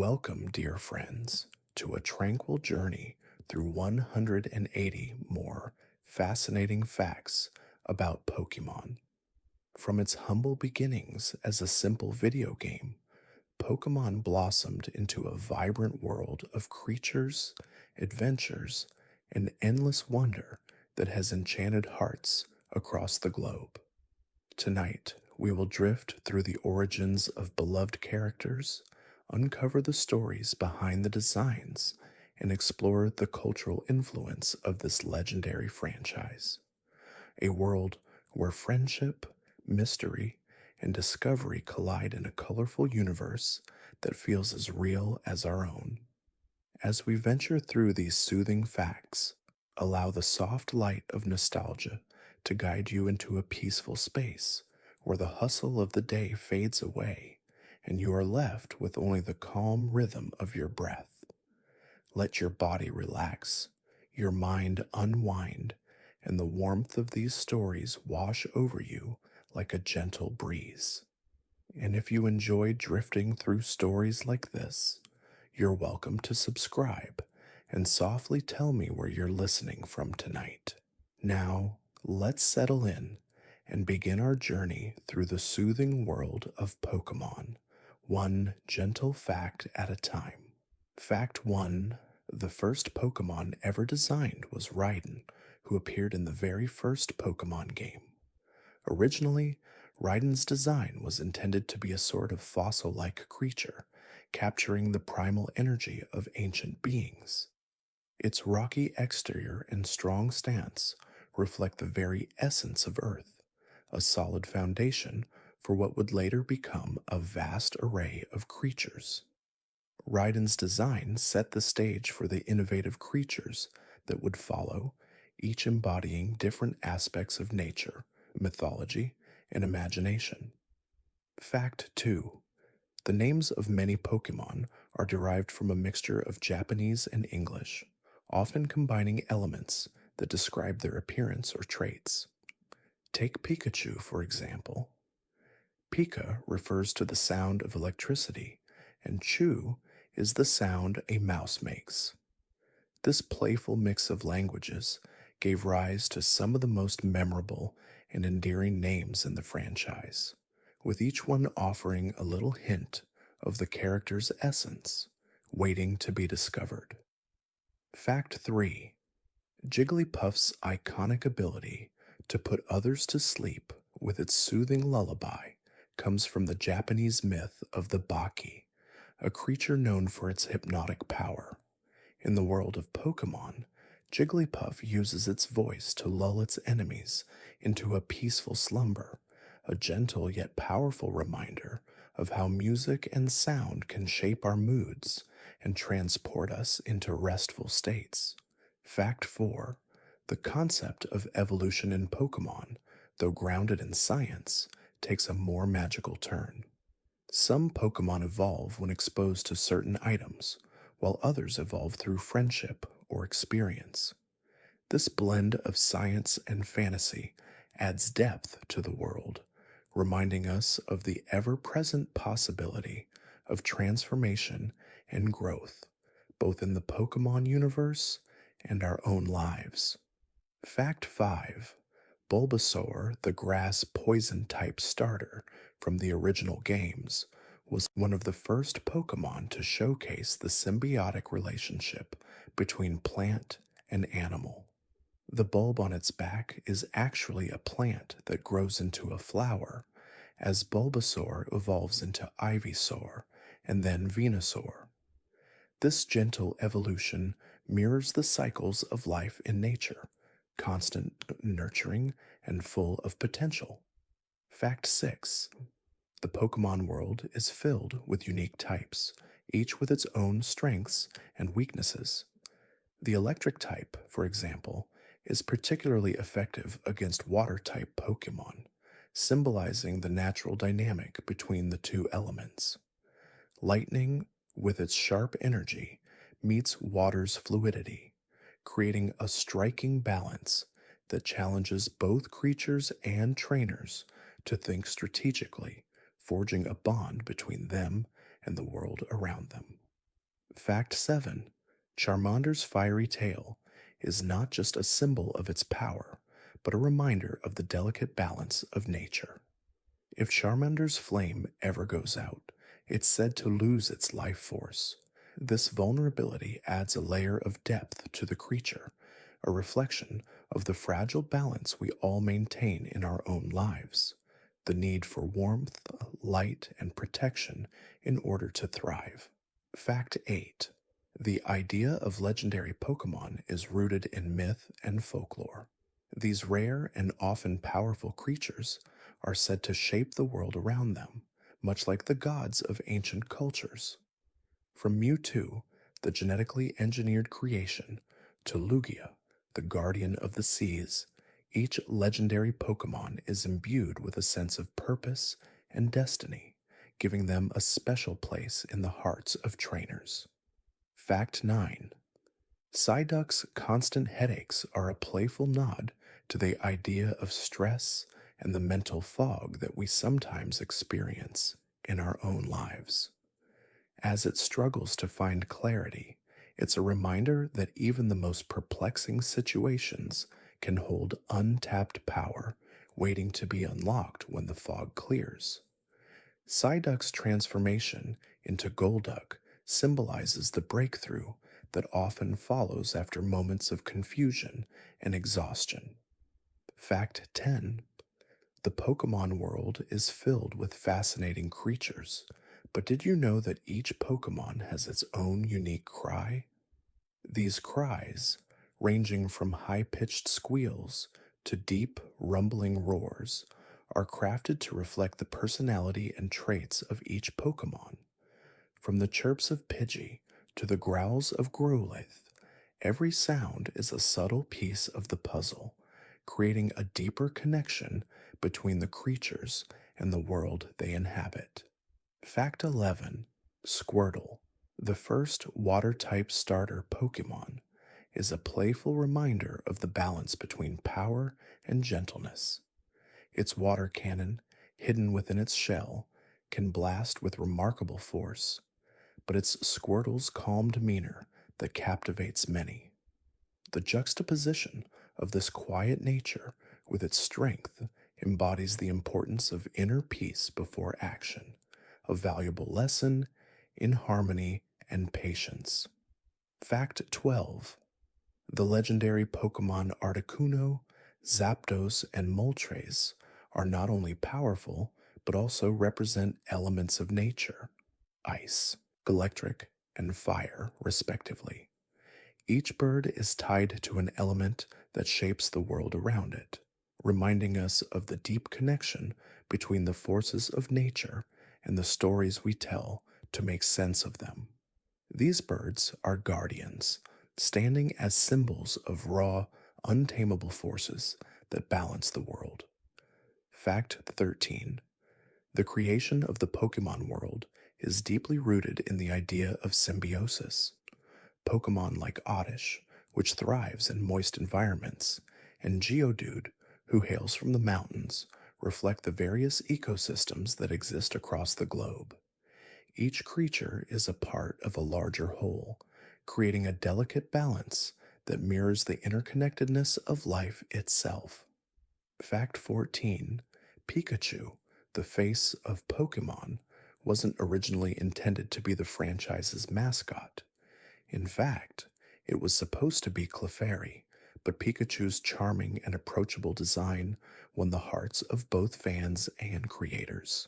Welcome, dear friends, to a tranquil journey through 180 more fascinating facts about Pokemon. From its humble beginnings as a simple video game, Pokemon blossomed into a vibrant world of creatures, adventures, and endless wonder that has enchanted hearts across the globe. Tonight, we will drift through the origins of beloved characters, uncover the stories behind the designs, and explore the cultural influence of this legendary franchise. A world where friendship, mystery, and discovery collide in a colorful universe that feels as real as our own. As we venture through these soothing facts, allow the soft light of nostalgia to guide you into a peaceful space where the hustle of the day fades away and you are left with only the calm rhythm of your breath. Let your body relax, your mind unwind, and the warmth of these stories wash over you like a gentle breeze. And if you enjoy drifting through stories like this, you're welcome to subscribe and softly tell me where you're listening from tonight. Now, let's settle in and begin our journey through the soothing world of Pokemon, one gentle fact at a time. Fact 1: the first Pokemon ever designed was Raiden, who appeared in the very first Pokemon game. Originally, Raiden's design was intended to be a sort of fossil-like creature, capturing the primal energy of ancient beings. Its rocky exterior and strong stance reflect the very essence of Earth, a solid foundation for what would later become a vast array of creatures. Raiden's design set the stage for the innovative creatures that would follow, each embodying different aspects of nature, mythology, and imagination. Fact 2: the names of many Pokemon are derived from a mixture of Japanese and English, often combining elements that describe their appearance or traits. Take Pikachu, for example. Pika refers to the sound of electricity, and Chu is the sound a mouse makes. This playful mix of languages gave rise to some of the most memorable and endearing names in the franchise, with each one offering a little hint of the character's essence, waiting to be discovered. Fact 3: Jigglypuff's iconic ability to put others to sleep with its soothing lullaby comes from the Japanese myth of the Baki, a creature known for its hypnotic power. In the world of Pokemon, Jigglypuff uses its voice to lull its enemies into a peaceful slumber, a gentle yet powerful reminder of how music and sound can shape our moods and transport us into restful states. Fact 4: the concept of evolution in Pokemon, though grounded in science, takes a more magical turn. Some Pokemon evolve when exposed to certain items, while others evolve through friendship or experience. This blend of science and fantasy adds depth to the world, reminding us of the ever-present possibility of transformation and growth, both in the Pokemon universe and our own lives. Fact 5: Bulbasaur, the grass poison type starter from the original games, was one of the first Pokemon to showcase the symbiotic relationship between plant and animal. The bulb on its back is actually a plant that grows into a flower, as Bulbasaur evolves into Ivysaur and then Venusaur. This gentle evolution mirrors the cycles of life in nature, constant nurturing and full of potential. Fact 6: the Pokemon world is filled with unique types, each with its own strengths and weaknesses. The electric type, for example, is particularly effective against water-type Pokemon, symbolizing the natural dynamic between the two elements. Lightning, with its sharp energy, meets water's fluidity, creating a striking balance that challenges both creatures and trainers to think strategically, forging a bond between them and the world around them. Fact 7. Charmander's fiery tail is not just a symbol of its power, but a reminder of the delicate balance of nature. If Charmander's flame ever goes out, it's said to lose its life force. This vulnerability adds a layer of depth to the creature, a reflection of the fragile balance we all maintain in our own lives, the need for warmth, light, and protection in order to thrive. Fact 8. The idea of legendary Pokemon is rooted in myth and folklore. These rare and often powerful creatures are said to shape the world around them, much like the gods of ancient cultures. From Mewtwo, the genetically engineered creation, to Lugia, the guardian of the seas, each legendary Pokemon is imbued with a sense of purpose and destiny, giving them a special place in the hearts of trainers. Fact 9. Psyduck's constant headaches are a playful nod to the idea of stress and the mental fog that we sometimes experience in our own lives. As it struggles to find clarity, it's a reminder that even the most perplexing situations can hold untapped power waiting to be unlocked when the fog clears. Psyduck's transformation into Golduck symbolizes the breakthrough that often follows after moments of confusion and exhaustion. Fact 10. The Pokemon world is filled with fascinating creatures, but did you know that each Pokemon has its own unique cry? These cries, ranging from high pitched squeals to deep, rumbling roars, are crafted to reflect the personality and traits of each Pokemon. From the chirps of Pidgey to the growls of Growlithe, every sound is a subtle piece of the puzzle, creating a deeper connection between the creatures and the world they inhabit. Fact 11. Squirtle, the first water-type starter Pokemon, is a playful reminder of the balance between power and gentleness. Its water cannon, hidden within its shell, can blast with remarkable force, but it's Squirtle's calm demeanor that captivates many. The juxtaposition of this quiet nature with its strength embodies the importance of inner peace before action, a valuable lesson in harmony and patience. Fact 12. The legendary Pokemon Articuno, Zapdos, and Moltres are not only powerful, but also represent elements of nature: ice, electric, and fire, respectively. Each bird is tied to an element that shapes the world around it, reminding us of the deep connection between the forces of nature and the stories we tell to make sense of them. These birds are guardians, standing as symbols of raw, untamable forces that balance the world. Fact 13. The creation of the Pokemon world is deeply rooted in the idea of symbiosis. Pokemon like Oddish, which thrives in moist environments, and Geodude, who hails from the mountains, reflect the various ecosystems that exist across the globe. Each creature is a part of a larger whole, creating a delicate balance that mirrors the interconnectedness of life itself. Fact 14. Pikachu, the face of Pokemon, wasn't originally intended to be the franchise's mascot. In fact, it was supposed to be Clefairy, but Pikachu's charming and approachable design won the hearts of both fans and creators.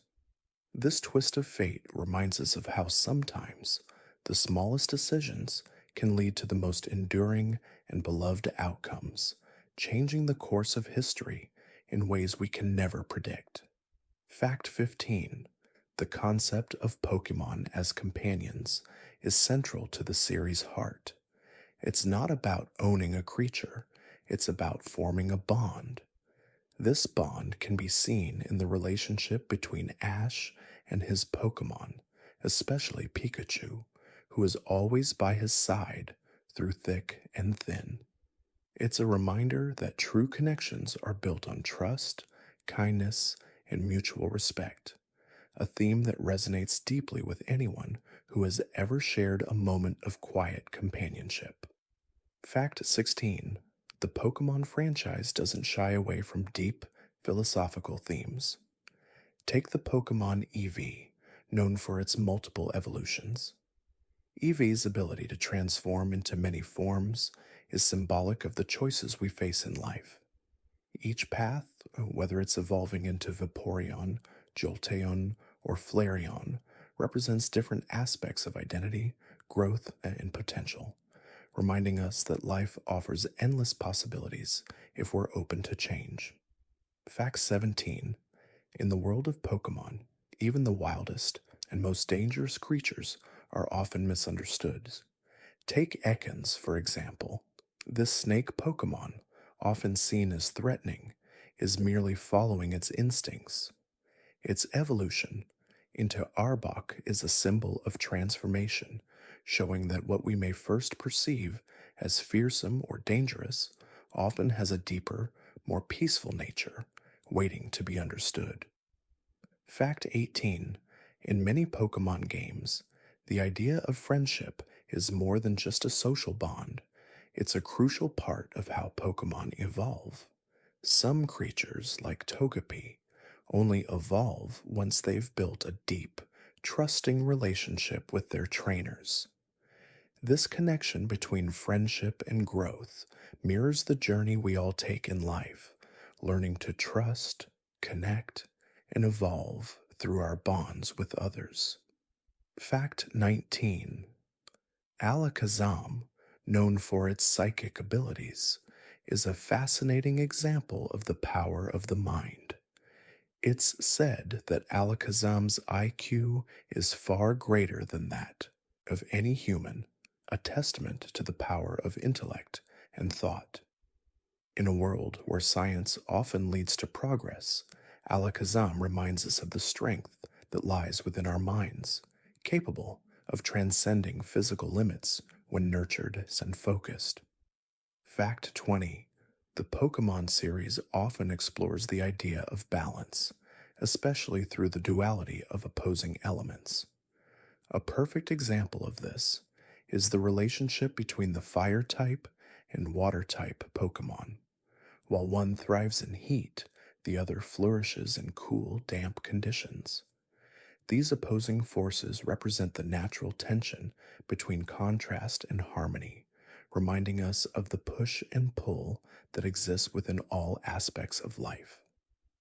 This twist of fate reminds us of how sometimes the smallest decisions can lead to the most enduring and beloved outcomes, changing the course of history in ways we can never predict. Fact 15. The concept of Pokemon as companions is central to the series' heart. It's not about owning a creature, it's about forming a bond. This bond can be seen in the relationship between Ash and his Pokemon, especially Pikachu, who is always by his side through thick and thin. It's a reminder that true connections are built on trust, kindness, and mutual respect, a theme that resonates deeply with anyone who has ever shared a moment of quiet companionship. Fact 16. The Pokemon franchise doesn't shy away from deep, philosophical themes. Take the Pokemon Eevee, known for its multiple evolutions. Eevee's ability to transform into many forms is symbolic of the choices we face in life. Each path, whether it's evolving into Vaporeon, Jolteon, or Flareon, represents different aspects of identity, growth, and potential, reminding us that life offers endless possibilities if we're open to change. Fact 17. In the world of Pokemon, even the wildest and most dangerous creatures are often misunderstood. Take Ekans, for example. This snake Pokemon, often seen as threatening, is merely following its instincts. Its evolution into Arbok is a symbol of transformation, showing that what we may first perceive as fearsome or dangerous often has a deeper, more peaceful nature, waiting to be understood. Fact 18. In many Pokemon games, the idea of friendship is more than just a social bond. It's a crucial part of how Pokemon evolve. Some creatures, like Togepi, only evolve once they've built a deep, trusting relationship with their trainers. This connection between friendship and growth mirrors the journey we all take in life, learning to trust, connect, and evolve through our bonds with others. Fact 19. Alakazam, known for its psychic abilities, is a fascinating example of the power of the mind. It's said that Alakazam's IQ is far greater than that of any human, a testament to the power of intellect and thought. In a world where science often leads to progress, Alakazam reminds us of the strength that lies within our minds, capable of transcending physical limits when nurtured and focused. Fact 20. The Pokemon series often explores the idea of balance, especially through the duality of opposing elements. A perfect example of this is the relationship between the fire type and water type Pokemon. While one thrives in heat, the other flourishes in cool, damp conditions. These opposing forces represent the natural tension between contrast and harmony, reminding us of the push and pull that exists within all aspects of life.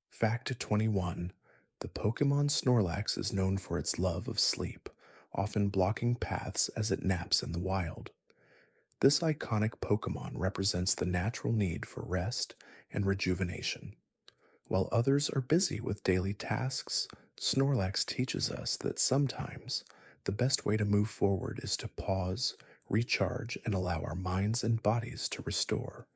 Fact 21. The Pokemon Snorlax is known for its love of sleep, often blocking paths as it naps in the wild. This iconic Pokemon represents the natural need for rest and rejuvenation. While others are busy with daily tasks, Snorlax teaches us that sometimes the best way to move forward is to pause, recharge, and allow our minds and bodies to restore.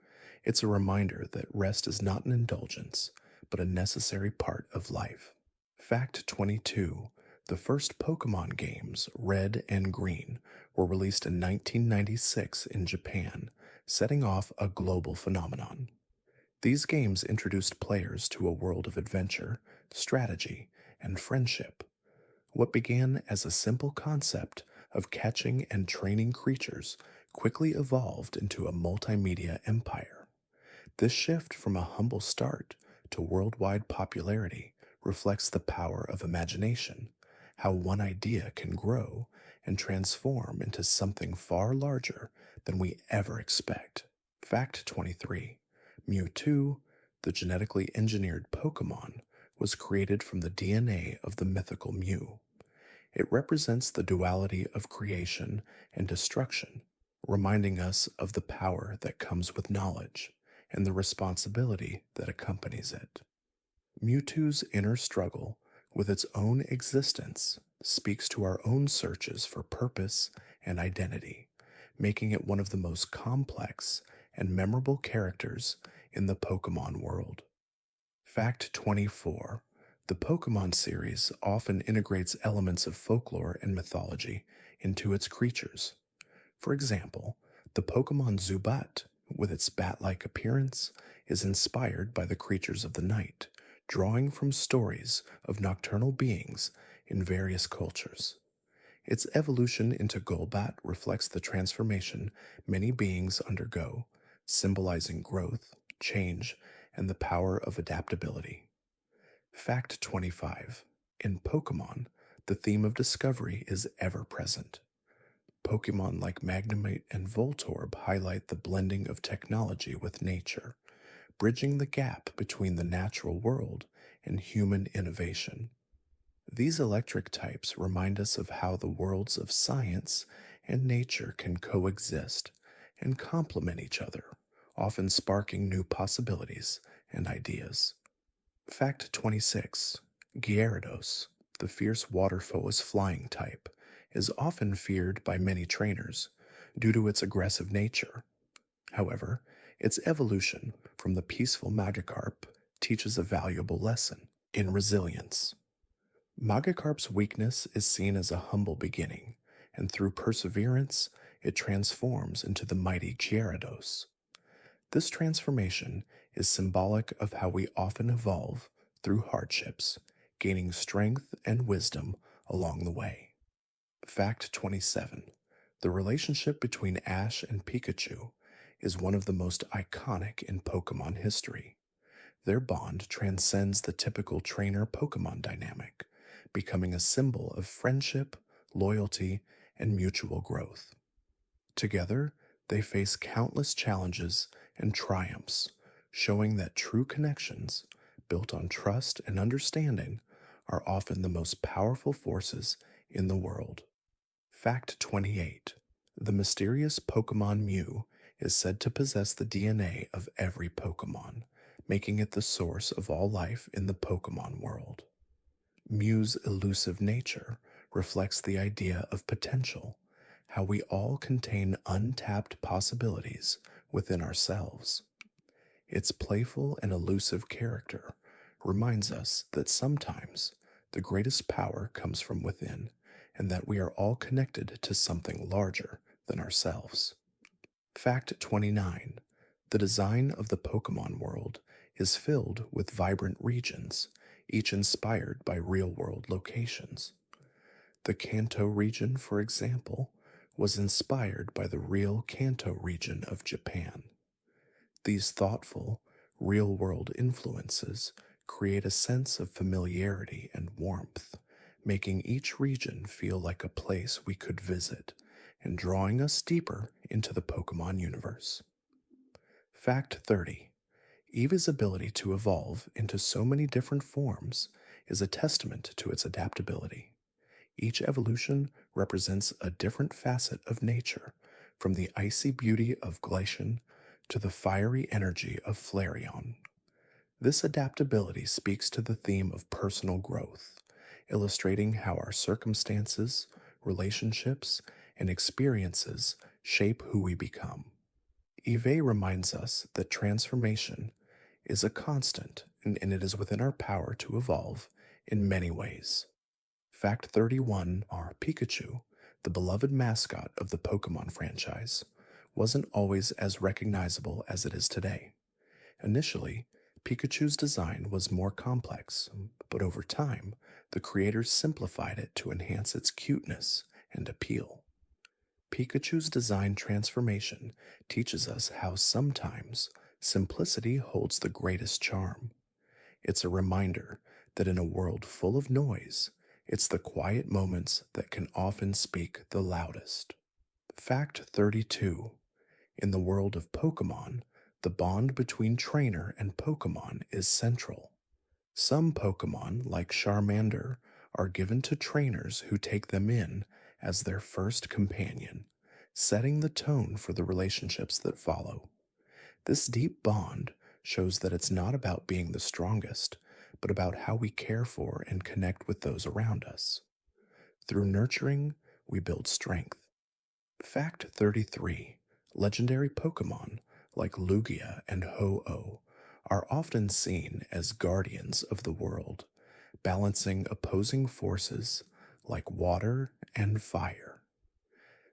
It's a reminder that rest is not an indulgence, but a necessary part of life. Fact 22. The first Pokemon games, Red and Green, were released in 1996 in Japan, setting off a global phenomenon. These games introduced players to a world of adventure, strategy, and friendship. What began as a simple concept of catching and training creatures quickly evolved into a multimedia empire. This shift from a humble start to worldwide popularity reflects the power of imagination, how one idea can grow and transform into something far larger than we ever expect. Fact 23. Mewtwo, the genetically engineered Pokemon, was created from the DNA of the mythical Mew. It represents the duality of creation and destruction, reminding us of the power that comes with knowledge and the responsibility that accompanies it. Mewtwo's inner struggle with its own existence speaks to our own searches for purpose and identity, making it one of the most complex and memorable characters in the Pokemon world. Fact 24. The Pokemon series often integrates elements of folklore and mythology into its creatures. For example, the Pokemon Zubat, with its bat-like appearance, is inspired by the creatures of the night, drawing from stories of nocturnal beings in various cultures. Its evolution into Golbat reflects the transformation many beings undergo, symbolizing growth, change, and the power of adaptability. Fact 25. In Pokemon, the theme of discovery is ever present. Pokemon like Magnemite and Voltorb highlight the blending of technology with nature, bridging the gap between the natural world and human innovation. These electric types remind us of how the worlds of science and nature can coexist and complement each other, often sparking new possibilities and ideas. Fact 26. Gyarados, the fierce water foe's flying type, is often feared by many trainers due to its aggressive nature. However, its evolution from the peaceful Magikarp teaches a valuable lesson in resilience. Magikarp's weakness is seen as a humble beginning, and through perseverance, it transforms into the mighty Gyarados. This transformation is symbolic of how we often evolve through hardships, gaining strength and wisdom along the way. Fact 27. The relationship between Ash and Pikachu is one of the most iconic in Pokemon history. Their bond transcends the typical trainer Pokemon dynamic, becoming a symbol of friendship, loyalty, and mutual growth. Together, they face countless challenges and triumphs, showing that true connections, built on trust and understanding, are often the most powerful forces in the world. Fact 28. The mysterious Pokemon Mew is said to possess the DNA of every Pokemon, making it the source of all life in the Pokemon world. Mew's elusive nature reflects the idea of potential, how we all contain untapped possibilities within ourselves. Its playful and elusive character reminds us that sometimes the greatest power comes from within, and that we are all connected to something larger than ourselves. Fact 29. The design of the Pokemon world is filled with vibrant regions, each inspired by real-world locations. The Kanto region, for example, was inspired by the real Kanto region of Japan. These thoughtful, real-world influences create a sense of familiarity and warmth, making each region feel like a place we could visit and drawing us deeper into the Pokemon universe. Fact 30. Eevee's ability to evolve into so many different forms is a testament to its adaptability. Each evolution represents a different facet of nature, from the icy beauty of Glacian to the fiery energy of Flareon. This adaptability speaks to the theme of personal growth, illustrating how our circumstances, relationships, and experiences shape who we become. Eevee reminds us that transformation is a constant and it is within our power to evolve in many ways. Fact 31. Our Pikachu, the beloved mascot of the Pokemon franchise, wasn't always as recognizable as it is today. Initially, Pikachu's design was more complex, but over time, the creators simplified it to enhance its cuteness and appeal. Pikachu's design transformation teaches us how sometimes simplicity holds the greatest charm. It's a reminder that in a world full of noise, it's the quiet moments that can often speak the loudest. Fact 32. In the world of Pokemon, the bond between trainer and Pokemon is central. Some Pokemon, like Charmander, are given to trainers who take them in as their first companion, setting the tone for the relationships that follow. This deep bond shows that it's not about being the strongest, but about how we care for and connect with those around us. Through nurturing, we build strength. Fact 33. Legendary Pokemon, like Lugia and Ho-Oh, are often seen as guardians of the world, balancing opposing forces like water and fire.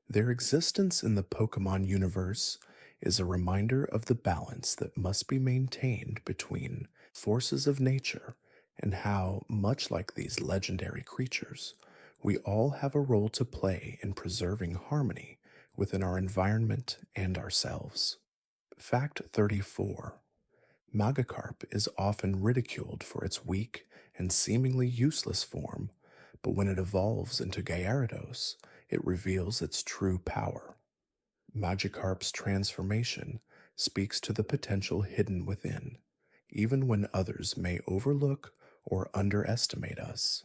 Their existence in the Pokemon universe is a reminder of the balance that must be maintained between forces of nature and how, much like these legendary creatures, We all have a role to play in preserving harmony within our environment and ourselves. Fact 34. Magikarp is often ridiculed for its weak and seemingly useless form, but when it evolves into Gyarados, it reveals its true power. Magikarp's transformation speaks to the potential hidden within, even when others may overlook or underestimate us.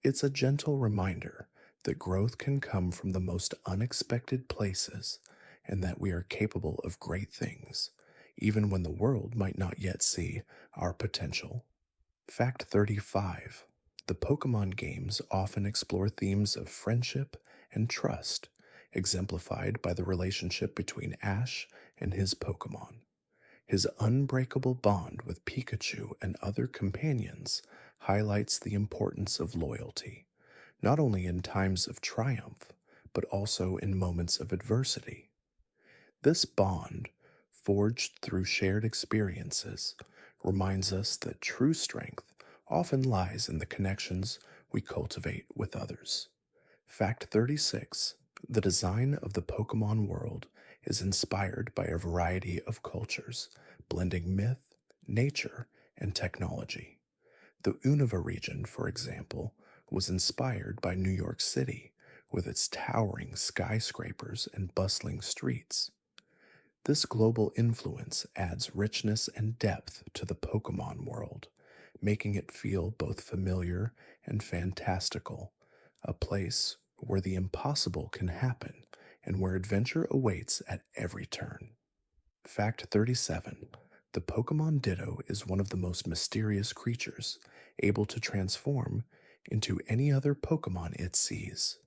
It's a gentle reminder that growth can come from the most unexpected places and that we are capable of great things, even when the world might not yet see our potential. Fact 35. The Pokemon games often explore themes of friendship and trust, exemplified by the relationship between Ash and his Pokemon. His unbreakable bond with Pikachu and other companions highlights the importance of loyalty, not only in times of triumph, but also in moments of adversity. This bond, forged through shared experiences, reminds us that true strength often lies in the connections we cultivate with others. Fact 36. The design of the Pokemon world is inspired by a variety of cultures, blending myth, nature, and technology. The Unova region, for example, was inspired by New York City, with its towering skyscrapers and bustling streets. This global influence adds richness and depth to the Pokemon world, making it feel both familiar and fantastical, a place where the impossible can happen and where adventure awaits at every turn. Fact 37. The Pokemon Ditto is one of the most mysterious creatures, able to transform into any other Pokemon it sees.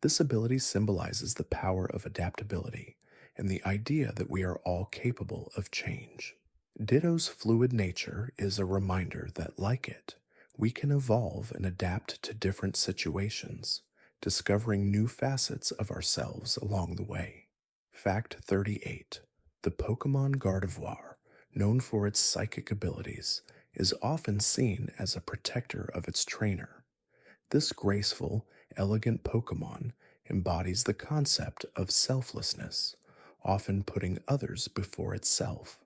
This ability symbolizes the power of adaptability and the idea that we are all capable of change. Ditto's fluid nature is a reminder that, like it, we can evolve and adapt to different situations, discovering new facets of ourselves along the way. Fact 38. The Pokemon Gardevoir, known for its psychic abilities, is often seen as a protector of its trainer. This graceful, elegant Pokemon embodies the concept of selflessness, often putting others before itself.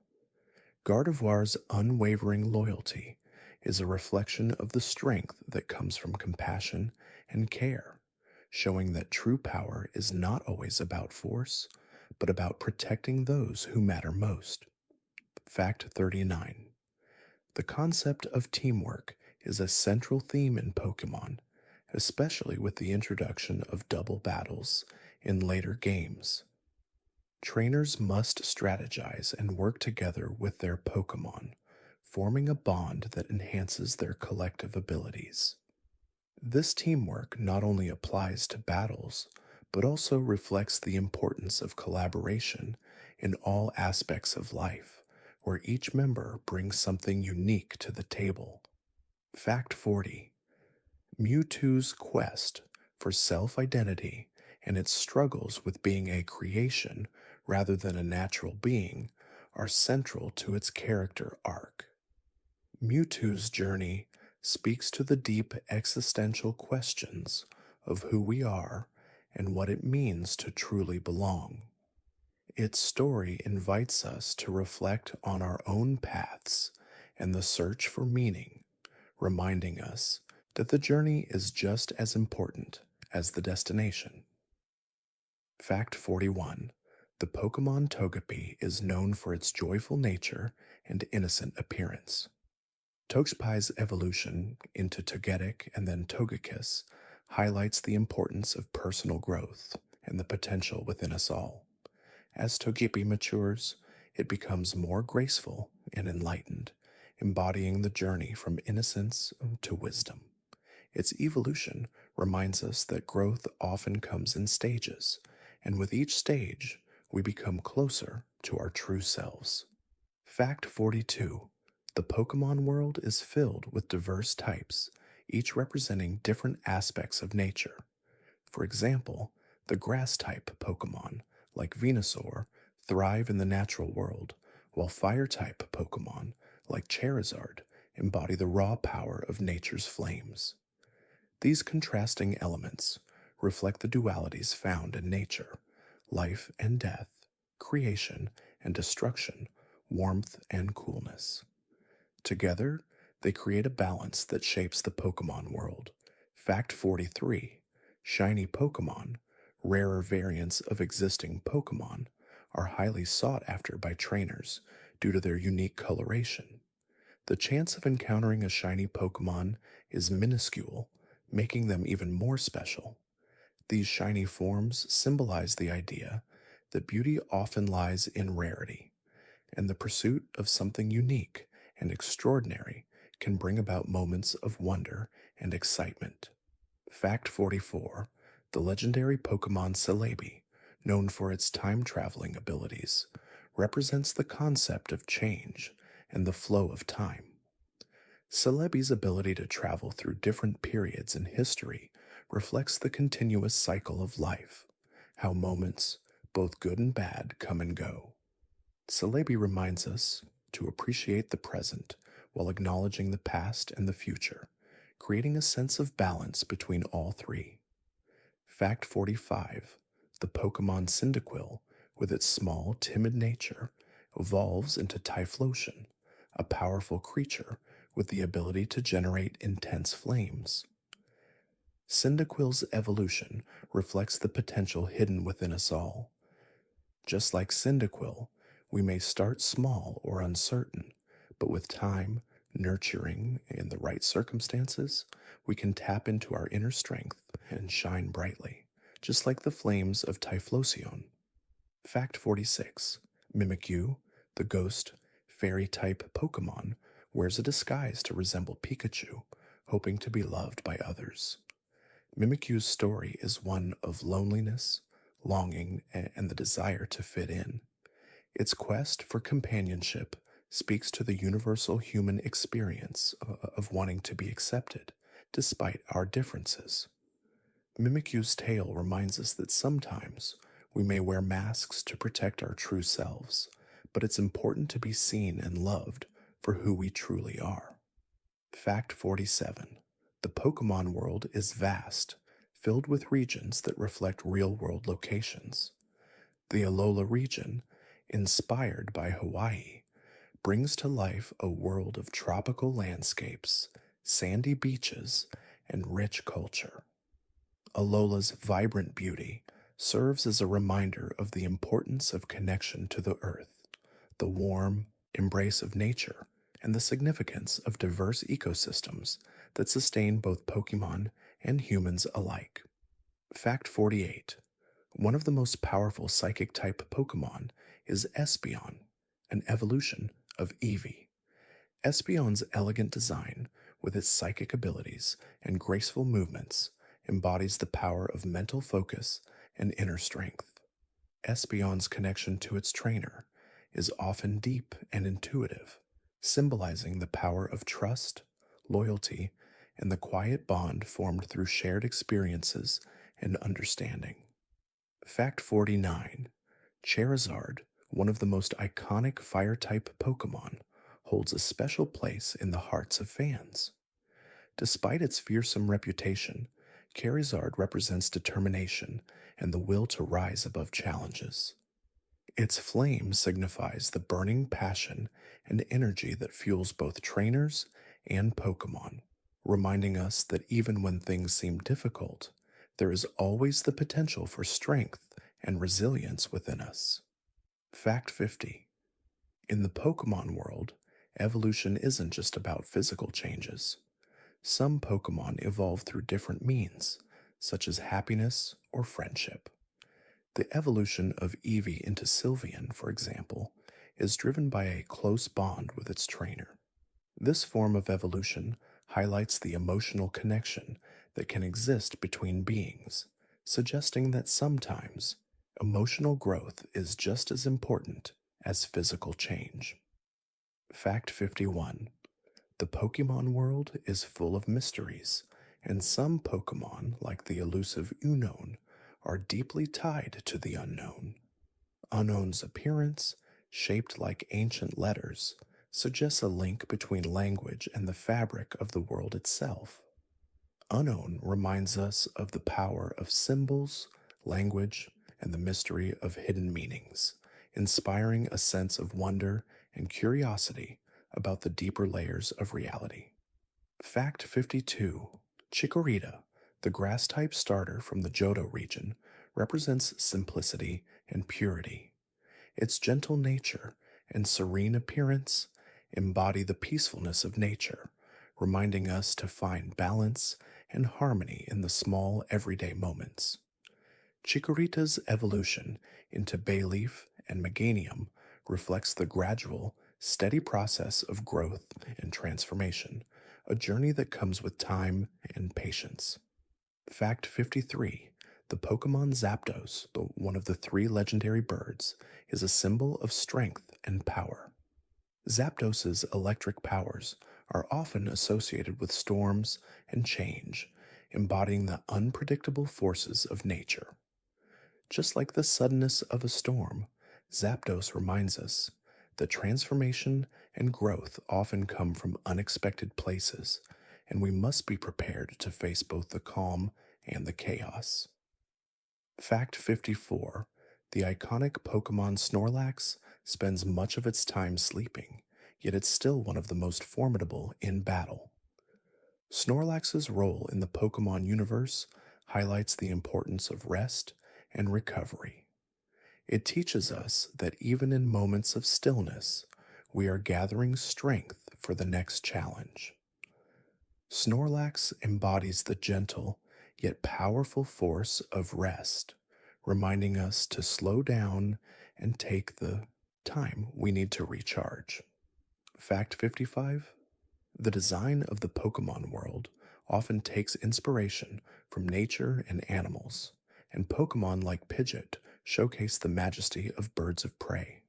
Gardevoir's unwavering loyalty is a reflection of the strength that comes from compassion and care, showing that true power is not always about force, but about protecting those who matter most. Fact 39. The concept of teamwork is a central theme in Pokemon, especially with the introduction of double battles in later games. Trainers must strategize and work together with their Pokemon, forming a bond that enhances their collective abilities. This teamwork not only applies to battles, but also reflects the importance of collaboration in all aspects of life, where each member brings something unique to the table. Fact 40. Mewtwo's quest for self identity and its struggles with being a creation rather than a natural being are central to its character arc. Mewtwo's journey speaks to the deep existential questions of who we are and what it means to truly belong. Its story invites us to reflect on our own paths and the search for meaning, reminding us that the journey is just as important as the destination. Fact 41. The Pokemon Togepi is known for its joyful nature and innocent appearance. Togepi's evolution into Togetic and then Togekiss highlights the importance of personal growth and the potential within us all. As Togepi matures, it becomes more graceful and enlightened, embodying the journey from innocence to wisdom. Its evolution reminds us that growth often comes in stages, and with each stage, we become closer to our true selves. Fact 42. The Pokemon world is filled with diverse types, each representing different aspects of nature. For example, the grass-type Pokemon, like Venusaur, thrive in the natural world, while fire-type Pokemon, like Charizard, embody the raw power of nature's flames. These contrasting elements reflect the dualities found in nature: life and death, creation and destruction, warmth and coolness. Together, they create a balance that shapes the Pokemon world. Fact 43: shiny Pokemon, rarer variants of existing Pokemon, are highly sought after by trainers due to their unique coloration. The chance of encountering a shiny Pokemon is minuscule, making them even more special. These shiny forms symbolize the idea that beauty often lies in rarity, and the pursuit of something unique and extraordinary can bring about moments of wonder and excitement. Fact 44: the legendary Pokemon Celebi, known for its time traveling abilities, represents the concept of change and the flow of time. Celebi's ability to travel through different periods in history reflects the continuous cycle of life, how moments, both good and bad, come and go. Celebi reminds us to appreciate the present while acknowledging the past and the future, creating a sense of balance between all three. Fact 45: the Pokemon Cyndaquil, with its small, timid nature, evolves into Typhlosion, a powerful creature with the ability to generate intense flames. Cyndaquil's evolution reflects the potential hidden within us all. Just like Cyndaquil, we may start small or uncertain, but with time, nurturing, and the right circumstances, we can tap into our inner strength and shine brightly, just like the flames of Typhlosion. Fact 46: Mimikyu, the ghost, fairy type Pokemon, wears a disguise to resemble Pikachu, hoping to be loved by others. Mimikyu's story is one of loneliness, longing, and the desire to fit in. Its quest for companionship speaks to the universal human experience of wanting to be accepted, despite our differences. Mimikyu's tale reminds us that sometimes we may wear masks to protect our true selves, but it's important to be seen and loved for who we truly are. Fact 47: the Pokemon world is vast, filled with regions that reflect real world locations. The Alola region, inspired by Hawaii, brings to life a world of tropical landscapes, sandy beaches, and rich culture. Alola's vibrant beauty serves as a reminder of the importance of connection to the earth, the warm embrace of nature, and the significance of diverse ecosystems that sustain both Pokemon and humans alike. Fact 48: one of the most powerful psychic type Pokemon is Espeon, an evolution of Eevee. Espeon's elegant design, with its psychic abilities and graceful movements, embodies the power of mental focus and inner strength. Espeon's connection to its trainer is often deep and intuitive, symbolizing the power of trust, loyalty, and the quiet bond formed through shared experiences and understanding. Fact 49: Charizard, one of the most iconic fire-type Pokemon, holds a special place in the hearts of fans. Despite its fearsome reputation, Charizard represents determination and the will to rise above challenges. Its flame signifies the burning passion and energy that fuels both trainers and Pokemon, reminding us that even when things seem difficult, there is always the potential for strength and resilience within us. Fact 50: in the Pokemon world, evolution isn't just about physical changes. Some Pokemon evolve through different means, such as happiness or friendship. The evolution of Eevee into Sylveon, for example, is driven by a close bond with its trainer. This form of evolution highlights the emotional connection that can exist between beings, suggesting that sometimes emotional growth is just as important as physical change. Fact 51: the Pokemon world is full of mysteries, and some Pokemon, like the elusive Unown, are deeply tied to the unknown. Unknown's appearance, shaped like ancient letters, suggests a link between language and the fabric of the world itself. Unknown reminds us of the power of symbols, language, and the mystery of hidden meanings, inspiring a sense of wonder and curiosity about the deeper layers of reality. Fact 52: Chikorita, the grass type starter from the Johto region, represents simplicity and purity. Its gentle nature and serene appearance embody the peacefulness of nature, reminding us to find balance and harmony in the small everyday moments. Chikorita's evolution into Bayleaf and Meganium reflects the gradual, steady process of growth and transformation, a journey that comes with time and patience. Fact 53: The Pokemon Zapdos, one of the three legendary birds, is a symbol of strength and power. Zapdos's electric powers are often associated with storms and change, embodying the unpredictable forces of nature. Just like the suddenness of a storm, Zapdos reminds us that transformation and growth often come from unexpected places, and we must be prepared to face both the calm and the chaos. Fact 54: The iconic Pokemon Snorlax spends much of its time sleeping, yet it's still one of the most formidable in battle. Snorlax's role in the Pokemon universe highlights the importance of rest and recovery. It teaches us that even in moments of stillness, we are gathering strength for the next challenge. Snorlax embodies the gentle yet powerful force of rest, reminding us to slow down and take the time we need to recharge. Fact 55: The design of the Pokemon world often takes inspiration from nature and animals, and Pokemon like Pidgeot showcase the majesty of birds of prey.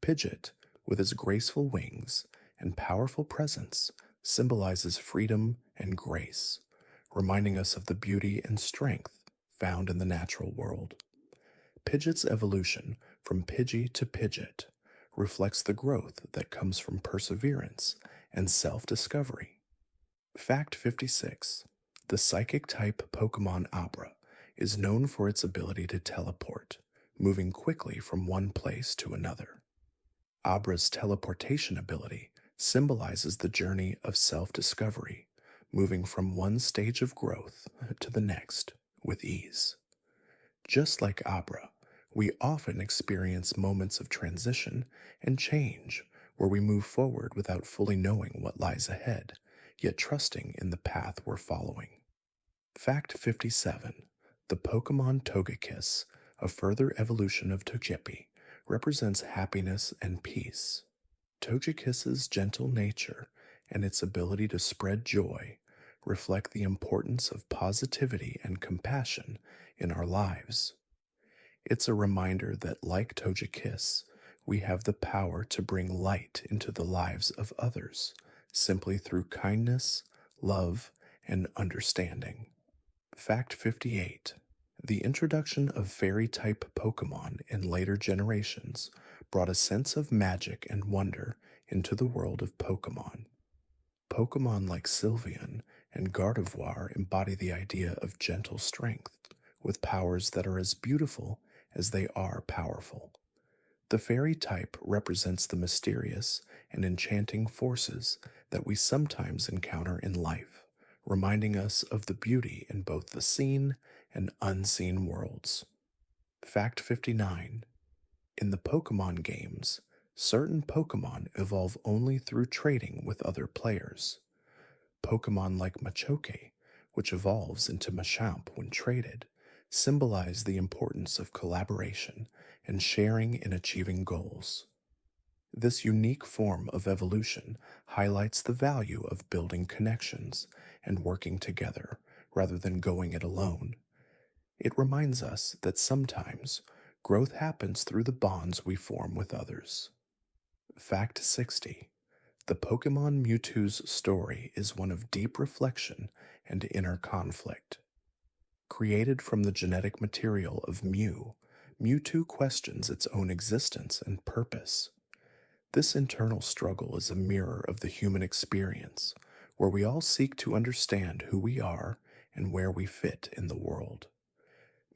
Pidgeot, with its graceful wings and powerful presence, symbolizes freedom and grace, reminding us of the beauty and strength found in the natural world. Pidgeot's evolution from Pidgey to Pidgeot reflects the growth that comes from perseverance and self discovery. Fact 56: The psychic type Pokemon Abra is known for its ability to teleport, moving quickly from one place to another. Abra's teleportation ability symbolizes the journey of self discovery, moving from one stage of growth to the next with ease. Just like Abra, we often experience moments of transition and change where we move forward without fully knowing what lies ahead, yet trusting in the path we're following. Fact 57: The Pokemon Togekiss, a further evolution of Togepi, represents happiness and peace. Togekiss's gentle nature and its ability to spread joy reflect the importance of positivity and compassion in our lives. It's a reminder that, like Togekiss, we have the power to bring light into the lives of others simply through kindness, love, and understanding. Fact 58: The introduction of fairy type Pokemon in later generations brought a sense of magic and wonder into the world of Pokemon. Pokemon like Sylveon and Gardevoir embody the idea of gentle strength, with powers that are as beautiful as they are powerful. The fairy type represents the mysterious and enchanting forces that we sometimes encounter in life, reminding us of the beauty in both the seen and unseen worlds. Fact 59: In the Pokemon games, certain Pokemon evolve only through trading with other players. Pokemon like Machoke, which evolves into Machamp when traded, symbolize the importance of collaboration and sharing in achieving goals. This unique form of evolution highlights the value of building connections and working together rather than going it alone. It reminds us that sometimes growth happens through the bonds we form with others. Fact 60: The Pokemon Mewtwo's story is one of deep reflection and inner conflict. Created from the genetic material of Mew, Mewtwo questions its own existence and purpose. This internal struggle is a mirror of the human experience, where we all seek to understand who we are and where we fit in the world.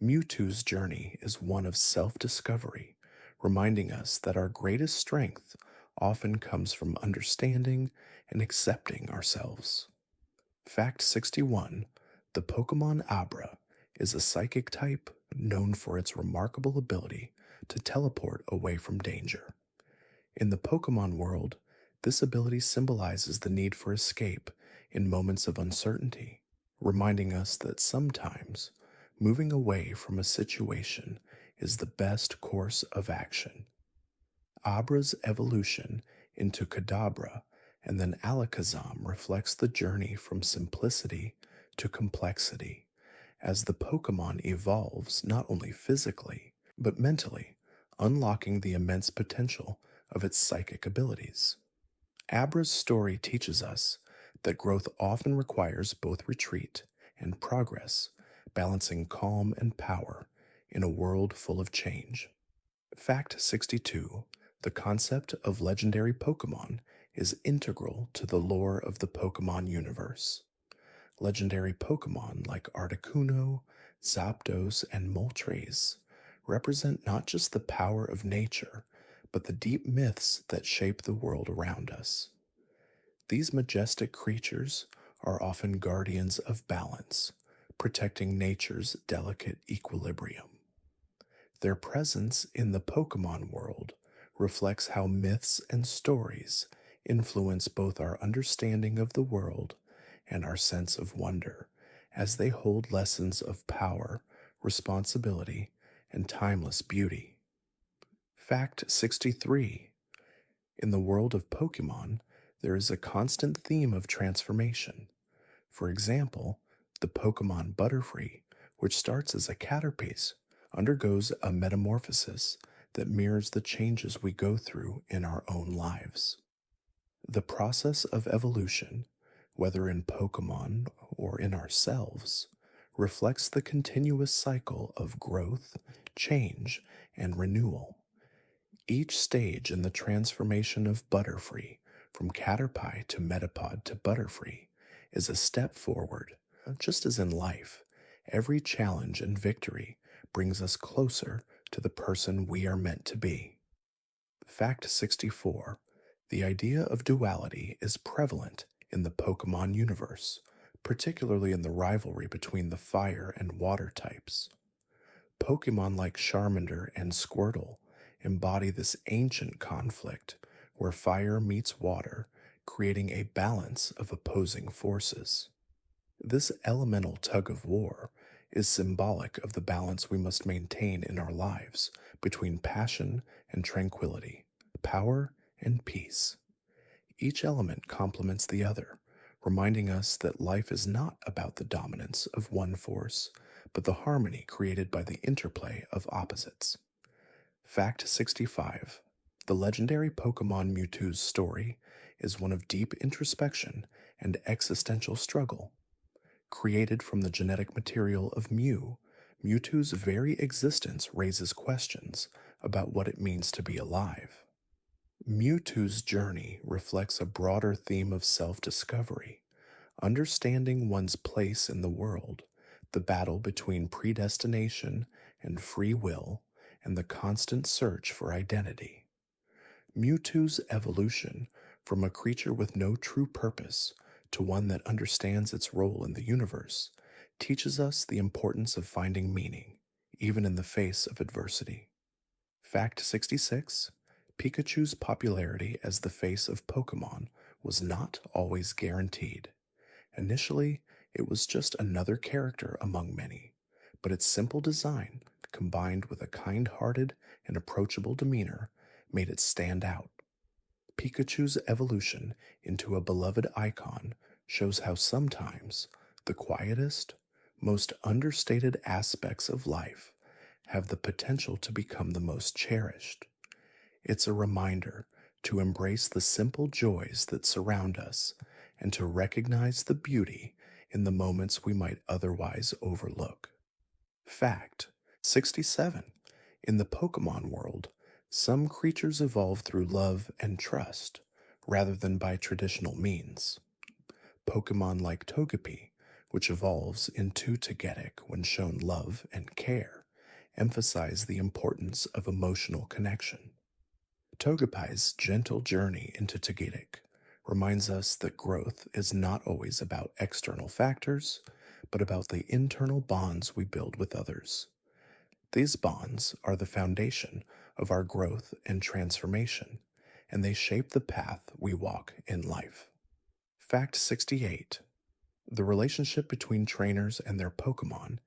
Mewtwo's journey is one of self discovery, reminding us that our greatest strength often comes from understanding and accepting ourselves. Fact 61: the Pokemon Abra is a psychic type known for its remarkable ability to teleport away from danger. In the Pokemon world, this ability symbolizes the need for escape in moments of uncertainty, reminding us that sometimes moving away from a situation is the best course of action. Abra's evolution into Kadabra and then Alakazam reflects the journey from simplicity to complexity as the Pokemon evolves not only physically, but mentally, unlocking the immense potential of its psychic abilities. Abra's story teaches us that growth often requires both retreat and progress, balancing calm and power in a world full of change. Fact 62: the concept of legendary Pokemon is integral to the lore of the Pokemon universe. Legendary Pokemon like Articuno, Zapdos, and Moltres represent not just the power of nature, but the deep myths that shape the world around us. These majestic creatures are often guardians of balance, protecting nature's delicate equilibrium. Their presence in the Pokemon world reflects how myths and stories influence both our understanding of the world and our sense of wonder, as they hold lessons of power, responsibility, and timeless beauty. Fact 63: in the world of Pokemon, there is a constant theme of transformation. For example, the Pokemon Butterfree, which starts as a Caterpie, undergoes a metamorphosis that mirrors the changes we go through in our own lives. The process of evolution, whether in Pokemon or in ourselves, reflects the continuous cycle of growth, change, and renewal. Each stage in the transformation of Butterfree, from Caterpie to Metapod to Butterfree, is a step forward. Just as in life, every challenge and victory brings us closer to the person we are meant to be. Fact 64: the idea of duality is prevalent in the Pokemon universe, particularly in the rivalry between the fire and water types. Pokemon like Charmander and Squirtle embody this ancient conflict where fire meets water, creating a balance of opposing forces. This elemental tug of war is symbolic of the balance we must maintain in our lives between passion and tranquility, power and peace. Each element complements the other, reminding us that life is not about the dominance of one force, but the harmony created by the interplay of opposites. Fact 65: the legendary Pokemon Mewtwo's story is one of deep introspection and existential struggle. Created from the genetic material of Mew, Mewtwo's very existence raises questions about what it means to be alive. Mewtwo's journey reflects a broader theme of self discovery, understanding one's place in the world, the battle between predestination and free will, and the constant search for identity. Mewtwo's evolution from a creature with no true purpose to one that understands its role in the universe teaches us the importance of finding meaning, even in the face of adversity. Fact 66: Pikachu's popularity as the face of Pokemon was not always guaranteed. Initially, it was just another character among many, but its simple design, combined with a kind hearted and approachable demeanor, made it stand out. Pikachu's evolution into a beloved icon shows how sometimes the quietest, most understated aspects of life have the potential to become the most cherished. It's a reminder to embrace the simple joys that surround us and to recognize the beauty in the moments we might otherwise overlook. Fact 67: in the Pokemon world, some creatures evolve through love and trust rather than by traditional means. Pokemon like Togepi, which evolves into Togetic when shown love and care, emphasize the importance of emotional connection. Togepai's gentle journey into Togetic reminds us that growth is not always about external factors, but about the internal bonds we build with others. These bonds are the foundation of our growth and transformation, and they shape the path we walk in life. Fact 68. The relationship between trainers and their Pokemon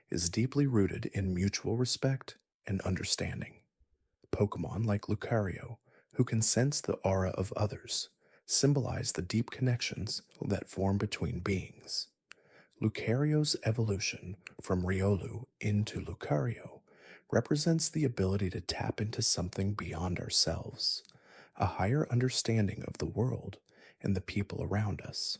is deeply rooted in mutual respect and understanding. Pokemon like Lucario, who can sense the aura of others, symbolize the deep connections that form between beings. Lucario's evolution from Riolu into Lucario represents the ability to tap into something beyond ourselves, a higher understanding of the world and the people around us.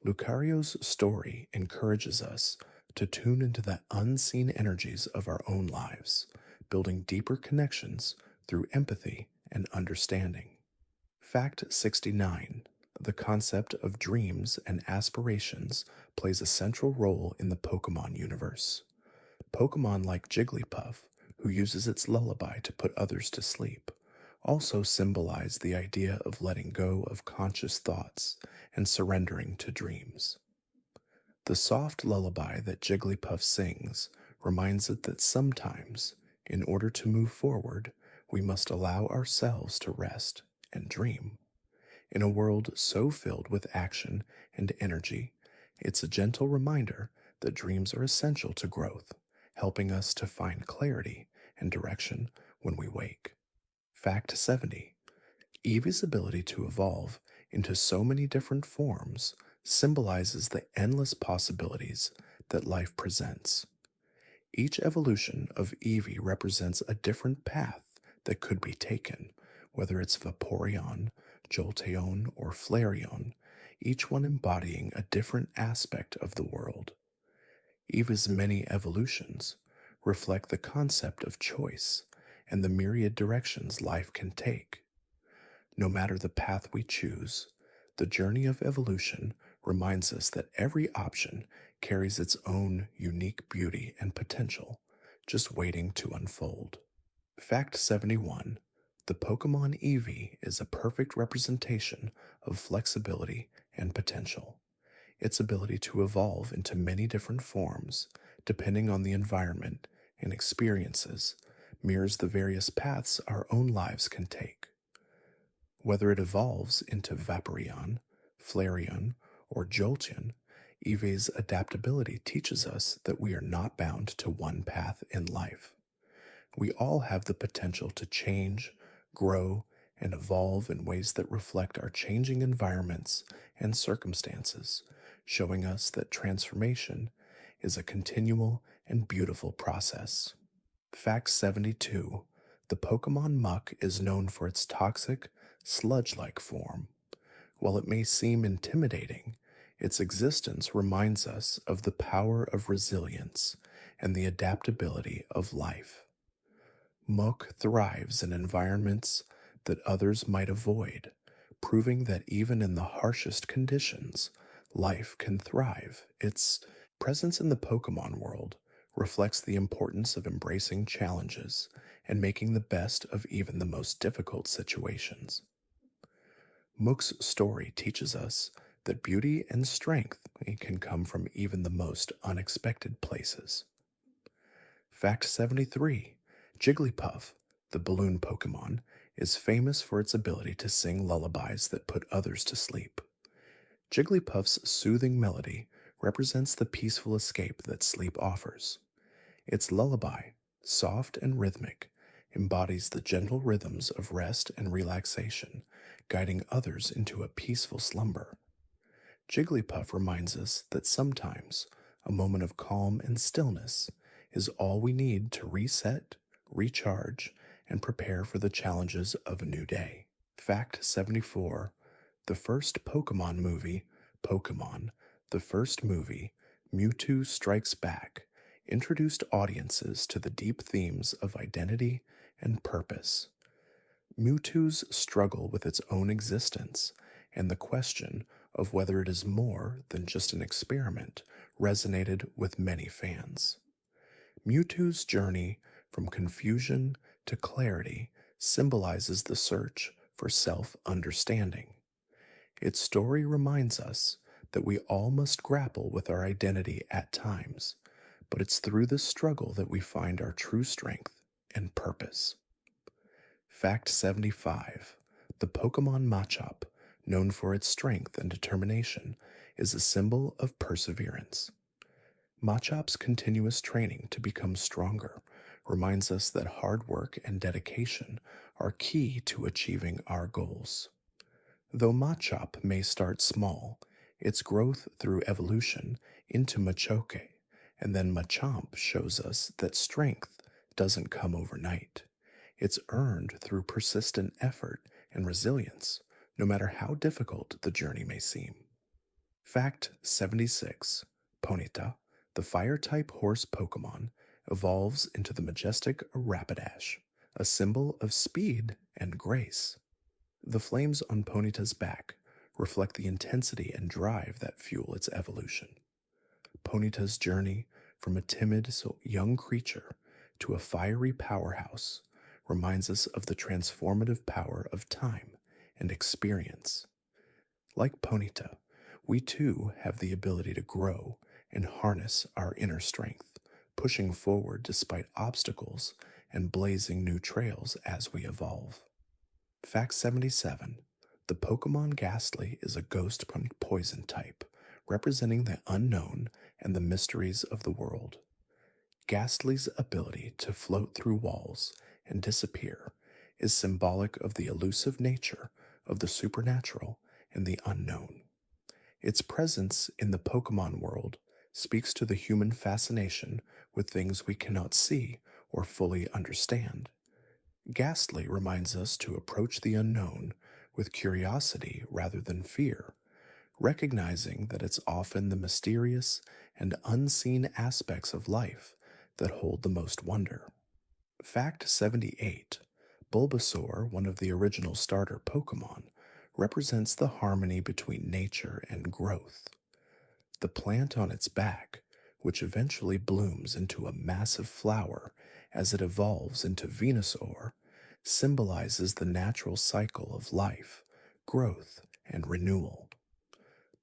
Lucario's story encourages us to tune into the unseen energies of our own lives, building deeper connections through empathy and understanding. Fact 69. The concept of dreams and aspirations plays a central role in the Pokemon universe. Pokemon like Jigglypuff, who uses its lullaby to put others to sleep, also symbolize the idea of letting go of conscious thoughts and surrendering to dreams. The soft lullaby that Jigglypuff sings reminds us that sometimes, in order to move forward, we must allow ourselves to rest and dream. In a world so filled with action and energy, it's a gentle reminder that dreams are essential to growth, helping us to find clarity and direction when we wake. Fact 70. Eevee's ability to evolve into so many different forms symbolizes the endless possibilities that life presents. Each evolution of Eevee represents a different path that could be taken, whether it's Vaporeon, Jolteon, or Flareon, each one embodying a different aspect of the world. Eevee's many evolutions reflect the concept of choice and the myriad directions life can take. No matter the path we choose, the journey of evolution reminds us that every option carries its own unique beauty and potential, just waiting to unfold. Fact 71. The Pokemon Eevee is a perfect representation of flexibility and potential. Its ability to evolve into many different forms, depending on the environment and experiences, mirrors the various paths our own lives can take. Whether it evolves into Vaporeon, Flareon, or Jolteon, Eevee's adaptability teaches us that we are not bound to one path in life. We all have the potential to change, grow, and evolve in ways that reflect our changing environments and circumstances, showing us that transformation is a continual and beautiful process. Fact 72. The Pokemon Muck is known for its toxic, sludge-like form. While it may seem intimidating, its existence reminds us of the power of resilience and the adaptability of life. Muck thrives in environments that others might avoid, proving that even in the harshest conditions, life can thrive. Its presence in the Pokemon world reflects the importance of embracing challenges and making the best of even the most difficult situations. Mook's story teaches us that beauty and strength can come from even the most unexpected places. Fact 73. Jigglypuff, the balloon Pokemon, is famous for its ability to sing lullabies that put others to sleep. Jigglypuff's soothing melody represents the peaceful escape that sleep offers. Its lullaby, soft and rhythmic, embodies the gentle rhythms of rest and relaxation, guiding others into a peaceful slumber. Jigglypuff reminds us that sometimes a moment of calm and stillness is all we need to reset, recharge, and prepare for the challenges of a new day. Fact 74. The first Pokemon movie, Pokémon, the first movie, Mewtwo Strikes Back, introduced audiences to the deep themes of identity and purpose. Mewtwo's struggle with its own existence and the question of whether it is more than just an experiment resonated with many fans. Mewtwo's journey from confusion to clarity symbolizes the search for self understanding. Its story reminds us that we all must grapple with our identity at times, but it's through this struggle that we find our true strength and purpose. Fact 75: the Pokemon Machop, known for its strength and determination, is a symbol of perseverance. Machop's continuous training to become stronger reminds us that hard work and dedication are key to achieving our goals. Though Machop may start small, its growth through evolution into Machoke and then Machamp shows us that strength doesn't come overnight. It's earned through persistent effort and resilience, no matter how difficult the journey may seem. Fact 76: Ponyta, the fire type horse Pokemon, evolves into the majestic Rapidash, a symbol of speed and grace. The flames on Ponyta's back reflect the intensity and drive that fuel its evolution. Ponyta's journey from a timid young creature to a fiery powerhouse reminds us of the transformative power of time and experience. Like Ponyta, we too have the ability to grow and harness our inner strength, pushing forward despite obstacles and blazing new trails as we evolve. Fact 77: the Pokemon Ghastly is a ghost poison type, representing the unknown and the mysteries of the world. Ghastly's ability to float through walls and disappear is symbolic of the elusive nature of the supernatural and the unknown. Its presence in the Pokemon world speaks to the human fascination with things we cannot see or fully understand. Ghastly reminds us to approach the unknown with curiosity rather than fear, recognizing that it's often the mysterious and unseen aspects of life that hold the most wonder. Fact 78: Bulbasaur, one of the original starter Pokemon, represents the harmony between nature and growth. The plant on its back, which eventually blooms into a massive flower as it evolves into Venusaur, symbolizes the natural cycle of life, growth, and renewal.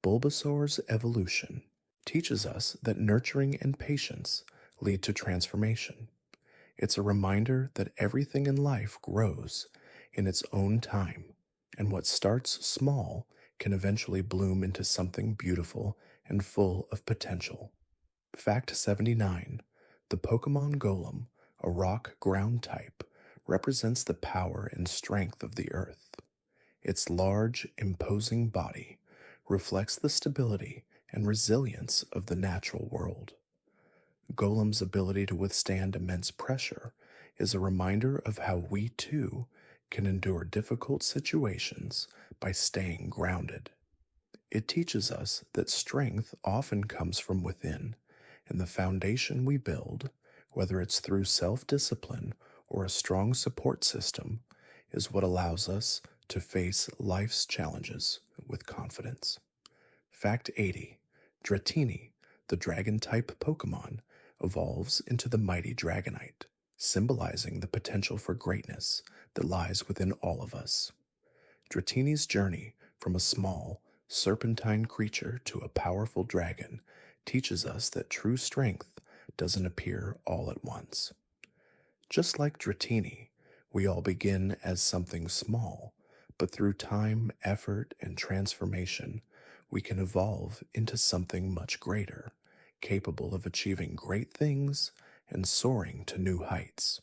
Bulbasaur's evolution teaches us that nurturing and patience lead to transformation. It's a reminder that everything in life grows in its own time, and what starts small can eventually bloom into something beautiful and full of potential. Fact 79: the Pokemon Golem, a rock ground type, represents the power and strength of the earth. Its large, imposing body reflects the stability and resilience of the natural world. Golem's ability to withstand immense pressure is a reminder of how we too can endure difficult situations by staying grounded. It teaches us that strength often comes from within, and the foundation we build, whether it's through self discipline or a strong support system, is what allows us to face life's challenges with confidence. Fact 80: Dratini, the dragon type Pokemon, evolves into the mighty Dragonite, symbolizing the potential for greatness that lies within all of us. Dratini's journey from a small, serpentine creature to a powerful dragon teaches us that true strength doesn't appear all at once. Just like Dratini, we all begin as something small, but through time, effort, and transformation, we can evolve into something much greater, capable of achieving great things and soaring to new heights.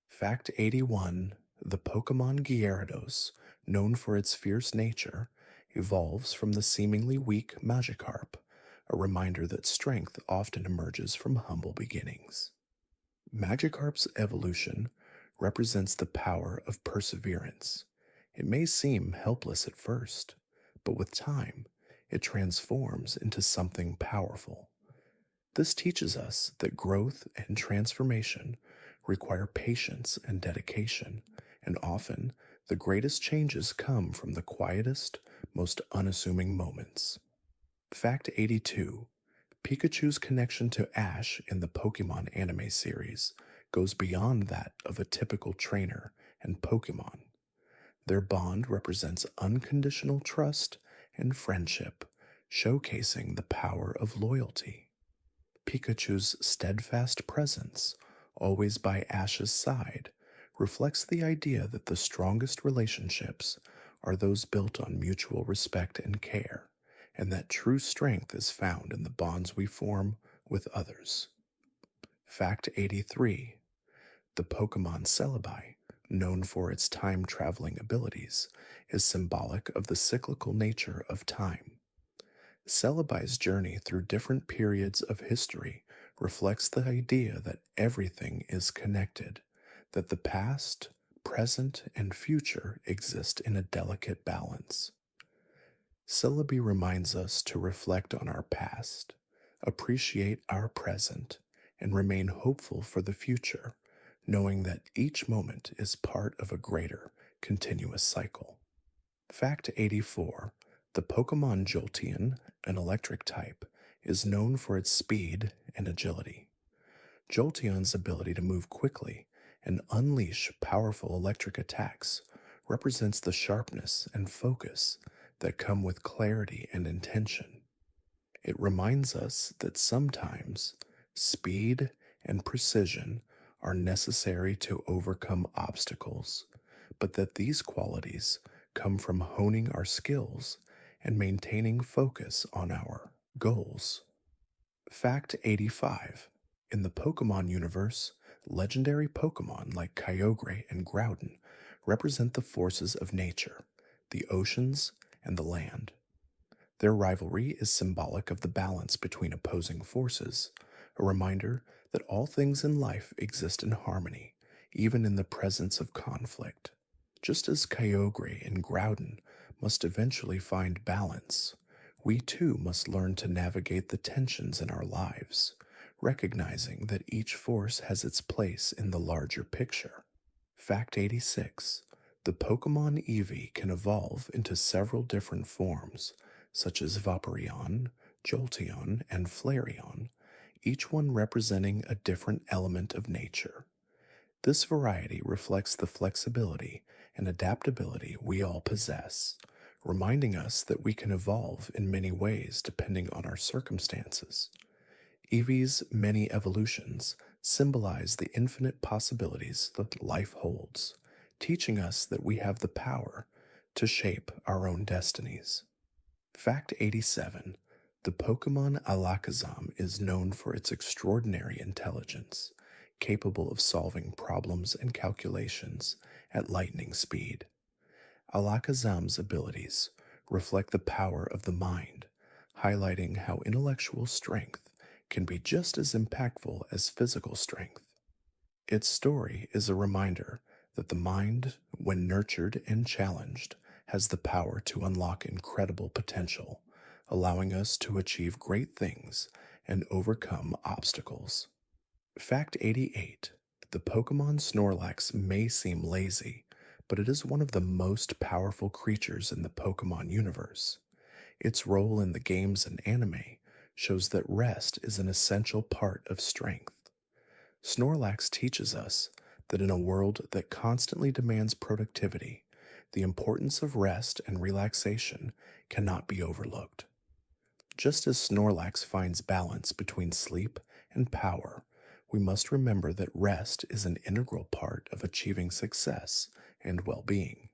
Fact 81: the Pokemon Gyarados, known for its fierce nature, evolves from the seemingly weak Magikarp, a reminder that strength often emerges from humble beginnings. Magikarp's evolution represents the power of perseverance. It may seem helpless at first, but with time, it transforms into something powerful. This teaches us that growth and transformation require patience and dedication, and often the greatest changes come from the quietest, most unassuming moments. Fact 82: Pikachu's connection to Ash in the Pokemon anime series goes beyond that of a typical trainer and Pokemon. Their bond represents unconditional trust and friendship, showcasing the power of loyalty. Pikachu's steadfast presence, always by Ash's side, reflects the idea that the strongest relationships are those built on mutual respect and care, and that true strength is found in the bonds we form with others. Fact 83: the Pokemon Celebi, known for its time traveling abilities, is symbolic of the cyclical nature of time. Celebi's journey through different periods of history reflects the idea that everything is connected, that the past, present, and future exist in a delicate balance. Celebi reminds us to reflect on our past, appreciate our present, and remain hopeful for the future, knowing that each moment is part of a greater, continuous cycle. Fact 84: the Pokemon Jolteon, an electric type, is known for its speed and agility. Jolteon's ability to move quickly and unleash powerful electric attacks represents the sharpness and focus that come with clarity and intention. It reminds us that sometimes speed and precision are necessary to overcome obstacles, but that these qualities come from honing our skills and maintaining focus on our goals. Fact 85: in the Pokemon universe, legendary Pokemon like Kyogre and Groudon represent the forces of nature, the oceans, and the land. Their rivalry is symbolic of the balance between opposing forces, a reminder that all things in life exist in harmony, even in the presence of conflict. Just as Kyogre and Groudon must eventually find balance, we too must learn to navigate the tensions in our lives, recognizing that each force has its place in the larger picture. Fact 86: the Pokemon Eevee can evolve into several different forms, such as Vaporeon, Jolteon, and Flareon, each one representing a different element of nature. This variety reflects the flexibility and adaptability we all possess, reminding us that we can evolve in many ways depending on our circumstances. Eevee's many evolutions symbolize the infinite possibilities that life holds, teaching us that we have the power to shape our own destinies. Fact 87: the Pokemon Alakazam is known for its extraordinary intelligence, capable of solving problems and calculations at lightning speed. Alakazam's abilities reflect the power of the mind, highlighting how intellectual strength can be just as impactful as physical strength. Its story is a reminder that the mind, when nurtured and challenged, has the power to unlock incredible potential, allowing us to achieve great things and overcome obstacles. Fact 88: the Pokemon Snorlax may seem lazy, but it is one of the most powerful creatures in the Pokemon universe. Its role in the games and anime shows that rest is an essential part of strength. Snorlax teaches us that in a world that constantly demands productivity, the importance of rest and relaxation cannot be overlooked. Just as Snorlax finds balance between sleep and power, we must remember that rest is an integral part of achieving success and well-being.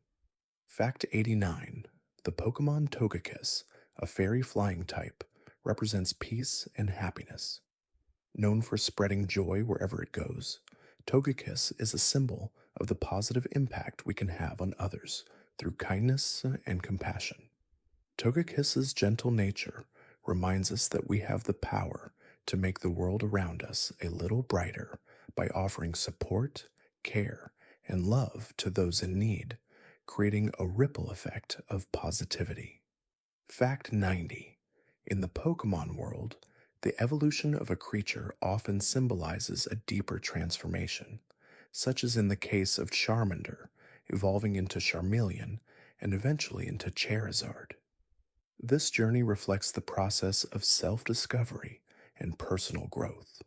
Fact 89: the Pokemon Togekiss, a fairy flying type, represents peace and happiness. Known for spreading joy wherever it goes, Togekiss is a symbol of the positive impact we can have on others through kindness and compassion. Togekiss's gentle nature reminds us that we have the power to make the world around us a little brighter by offering support, care, and love to those in need, creating a ripple effect of positivity. Fact 90: in the Pokemon world, the evolution of a creature often symbolizes a deeper transformation, such as in the case of Charmander, evolving into Charmeleon and eventually into Charizard. This journey reflects the process of self-discovery and personal growth.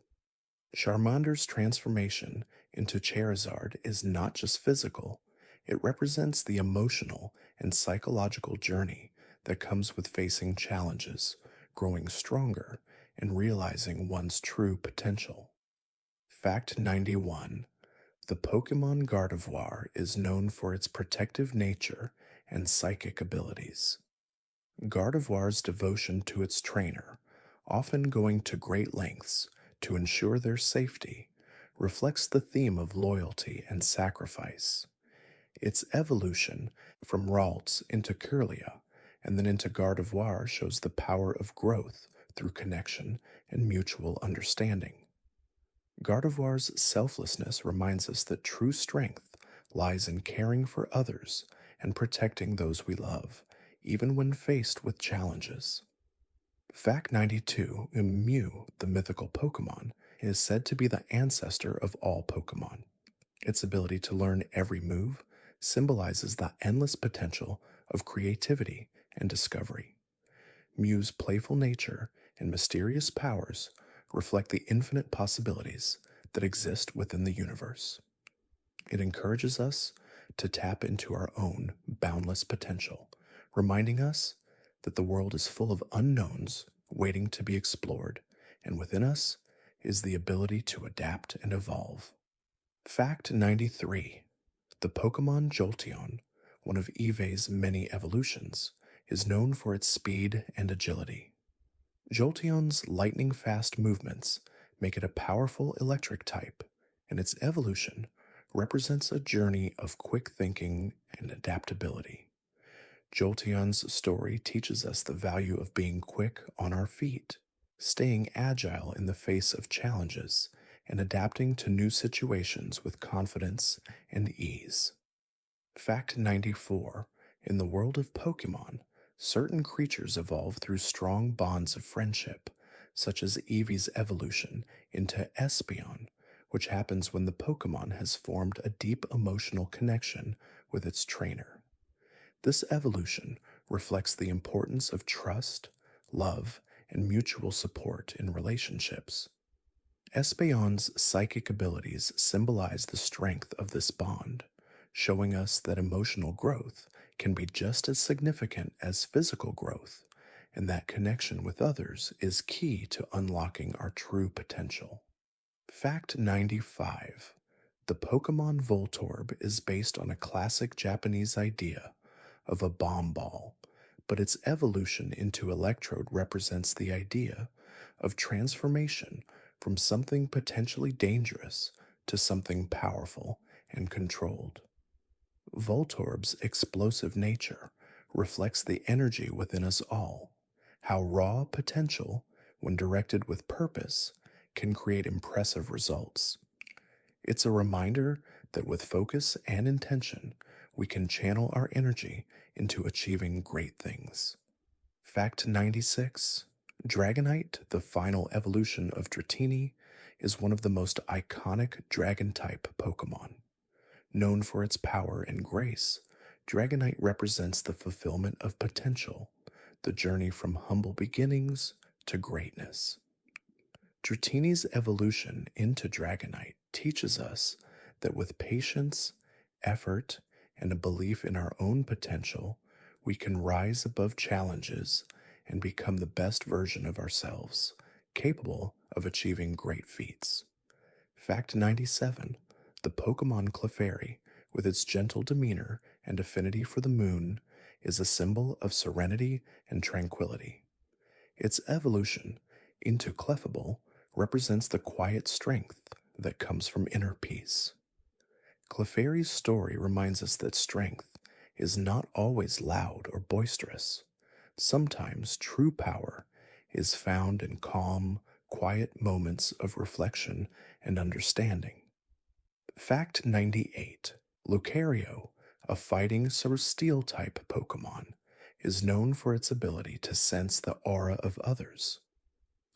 Charmander's transformation into Charizard is not just physical, it represents the emotional and psychological journey that comes with facing challenges, growing stronger, and realizing one's true potential. Fact 91. The Pokemon Gardevoir is known for its protective nature and psychic abilities. Gardevoir's devotion to its trainer, often going to great lengths to ensure their safety, reflects the theme of loyalty and sacrifice. Its evolution from Ralts into Kirlia and then into Gardevoir shows the power of growth through connection and mutual understanding. Gardevoir's selflessness reminds us that true strength lies in caring for others and protecting those we love, even when faced with challenges. Fact 92. Mew, the mythical Pokemon, is said to be the ancestor of all Pokemon. Its ability to learn every move symbolizes the endless potential of creativity and discovery. Mew's playful nature and mysterious powers reflect the infinite possibilities that exist within the universe. It encourages us to tap into our own boundless potential, reminding us that the world is full of unknowns waiting to be explored, and within us is the ability to adapt and evolve. Fact 93. The Pokemon Jolteon, one of Eevee's many evolutions, is known for its speed and agility. Jolteon's lightning-fast movements make it a powerful electric type, and its evolution represents a journey of quick thinking and adaptability. Jolteon's story teaches us the value of being quick on our feet, staying agile in the face of challenges, and adapting to new situations with confidence and ease. Fact 94. In the world of Pokemon, certain creatures evolve through strong bonds of friendship, such as Eevee's evolution into Espeon, which happens when the Pokemon has formed a deep emotional connection with its trainer. This evolution reflects the importance of trust, love, and mutual support in relationships. Espeon's psychic abilities symbolize the strength of this bond, showing us that emotional growth can be just as significant as physical growth, and that connection with others is key to unlocking our true potential. Fact 95. The Pokemon Voltorb is based on a classic Japanese idea of a bomb ball, but its evolution into Electrode represents the idea of transformation from something potentially dangerous to something powerful and controlled. Voltorb's explosive nature reflects the energy within us all, how raw potential, when directed with purpose, can create impressive results. It's a reminder that with focus and intention, we can channel our energy into achieving great things. Fact 96. Dragonite, the final evolution of Dratini, is one of the most iconic dragon-type Pokemon. Known for its power and grace, Dragonite represents the fulfillment of potential, the journey from humble beginnings to greatness. Dratini's evolution into Dragonite teaches us that with patience, effort, and a belief in our own potential, we can rise above challenges and become the best version of ourselves, capable of achieving great feats. Fact 97. The Pokemon Clefairy, with its gentle demeanor and affinity for the moon, is a symbol of serenity and tranquility. Its evolution into Clefable represents the quiet strength that comes from inner peace. Clefairy's story reminds us that strength is not always loud or boisterous. Sometimes true power is found in calm, quiet moments of reflection and understanding. Fact 98. Lucario, a fighting Celestial type Pokemon, is known for its ability to sense the aura of others.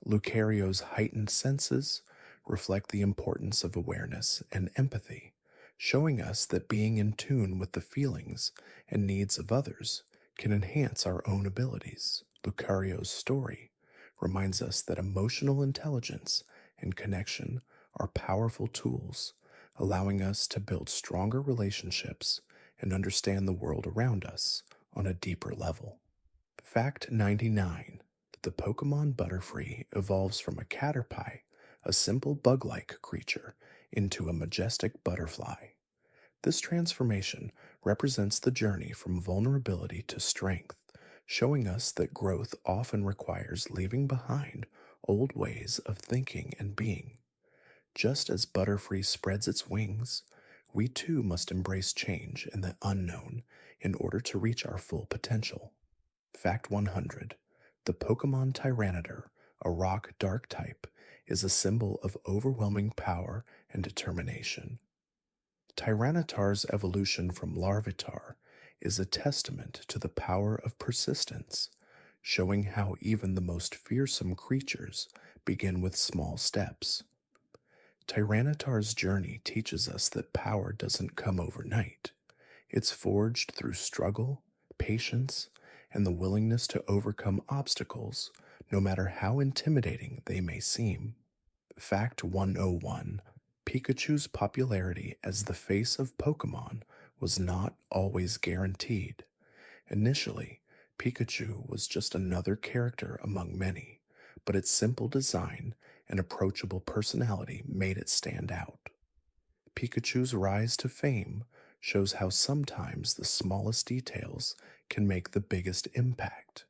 Lucario's heightened senses reflect the importance of awareness and empathy, showing us that being in tune with the feelings and needs of others can enhance our own abilities. Lucario's story reminds us that emotional intelligence and connection are powerful tools, allowing us to build stronger relationships and understand the world around us on a deeper level. Fact 99: the Pokemon Butterfree evolves from a caterpie, a simple bug like creature, into a majestic butterfly. This transformation represents the journey from vulnerability to strength, showing us that growth often requires leaving behind old ways of thinking and being. Just as Butterfree spreads its wings, we too must embrace change and the unknown in order to reach our full potential. Fact 100: the Pokemon Tyranitar, a rock dark type, is a symbol of overwhelming power and determination. Tyranitar's evolution from Larvitar is a testament to the power of persistence, showing how even the most fearsome creatures begin with small steps. Tyranitar's journey teaches us that power doesn't come overnight. It's forged through struggle, patience, and the willingness to overcome obstacles, no matter how intimidating they may seem. Fact 101: Pikachu's popularity as the face of Pokemon was not always guaranteed. Initially, Pikachu was just another character among many, but its simple design and approachable personality made it stand out. Pikachu's rise to fame shows how sometimes the smallest details can make the biggest impact.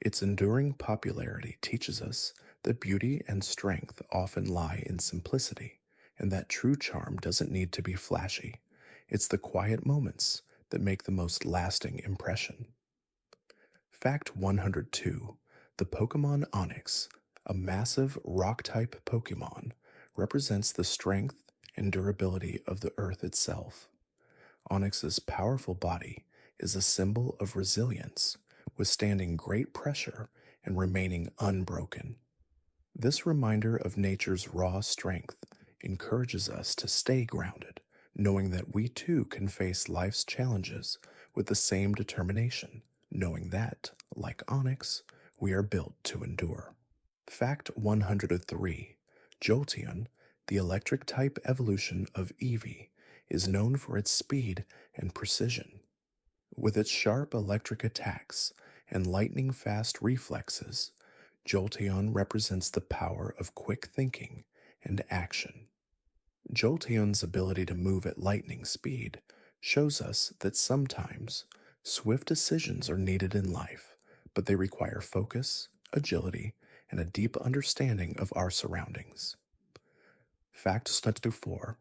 Its enduring popularity teaches us that beauty and strength often lie in simplicity, and that true charm doesn't need to be flashy. It's the quiet moments that make the most lasting impression. Fact 102: the Pokemon Onix, a massive rock-type Pokemon, represents the strength and durability of the Earth itself. Onix's powerful body is a symbol of resilience, withstanding great pressure and remaining unbroken. This reminder of nature's raw strength encourages us to stay grounded, knowing that we too can face life's challenges with the same determination, knowing that, like Onyx, we are built to endure. Fact 103: Jolteon, the electric type evolution of Eevee, is known for its speed and precision. With its sharp electric attacks and lightning fast reflexes, Jolteon represents the power of quick thinking and action. Jolteon's ability to move at lightning speed shows us that sometimes swift decisions are needed in life, but they require focus, agility, and a deep understanding of our surroundings. Fact 74: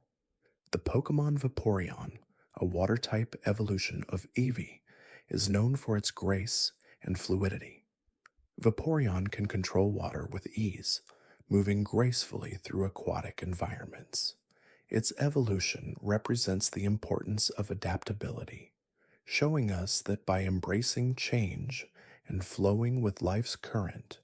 the Pokemon Vaporeon, a water type evolution of Eevee, is known for its grace and fluidity. Vaporeon can control water with ease, moving gracefully through aquatic environments. Its evolution represents the importance of adaptability, showing us that by embracing change and flowing with life's current,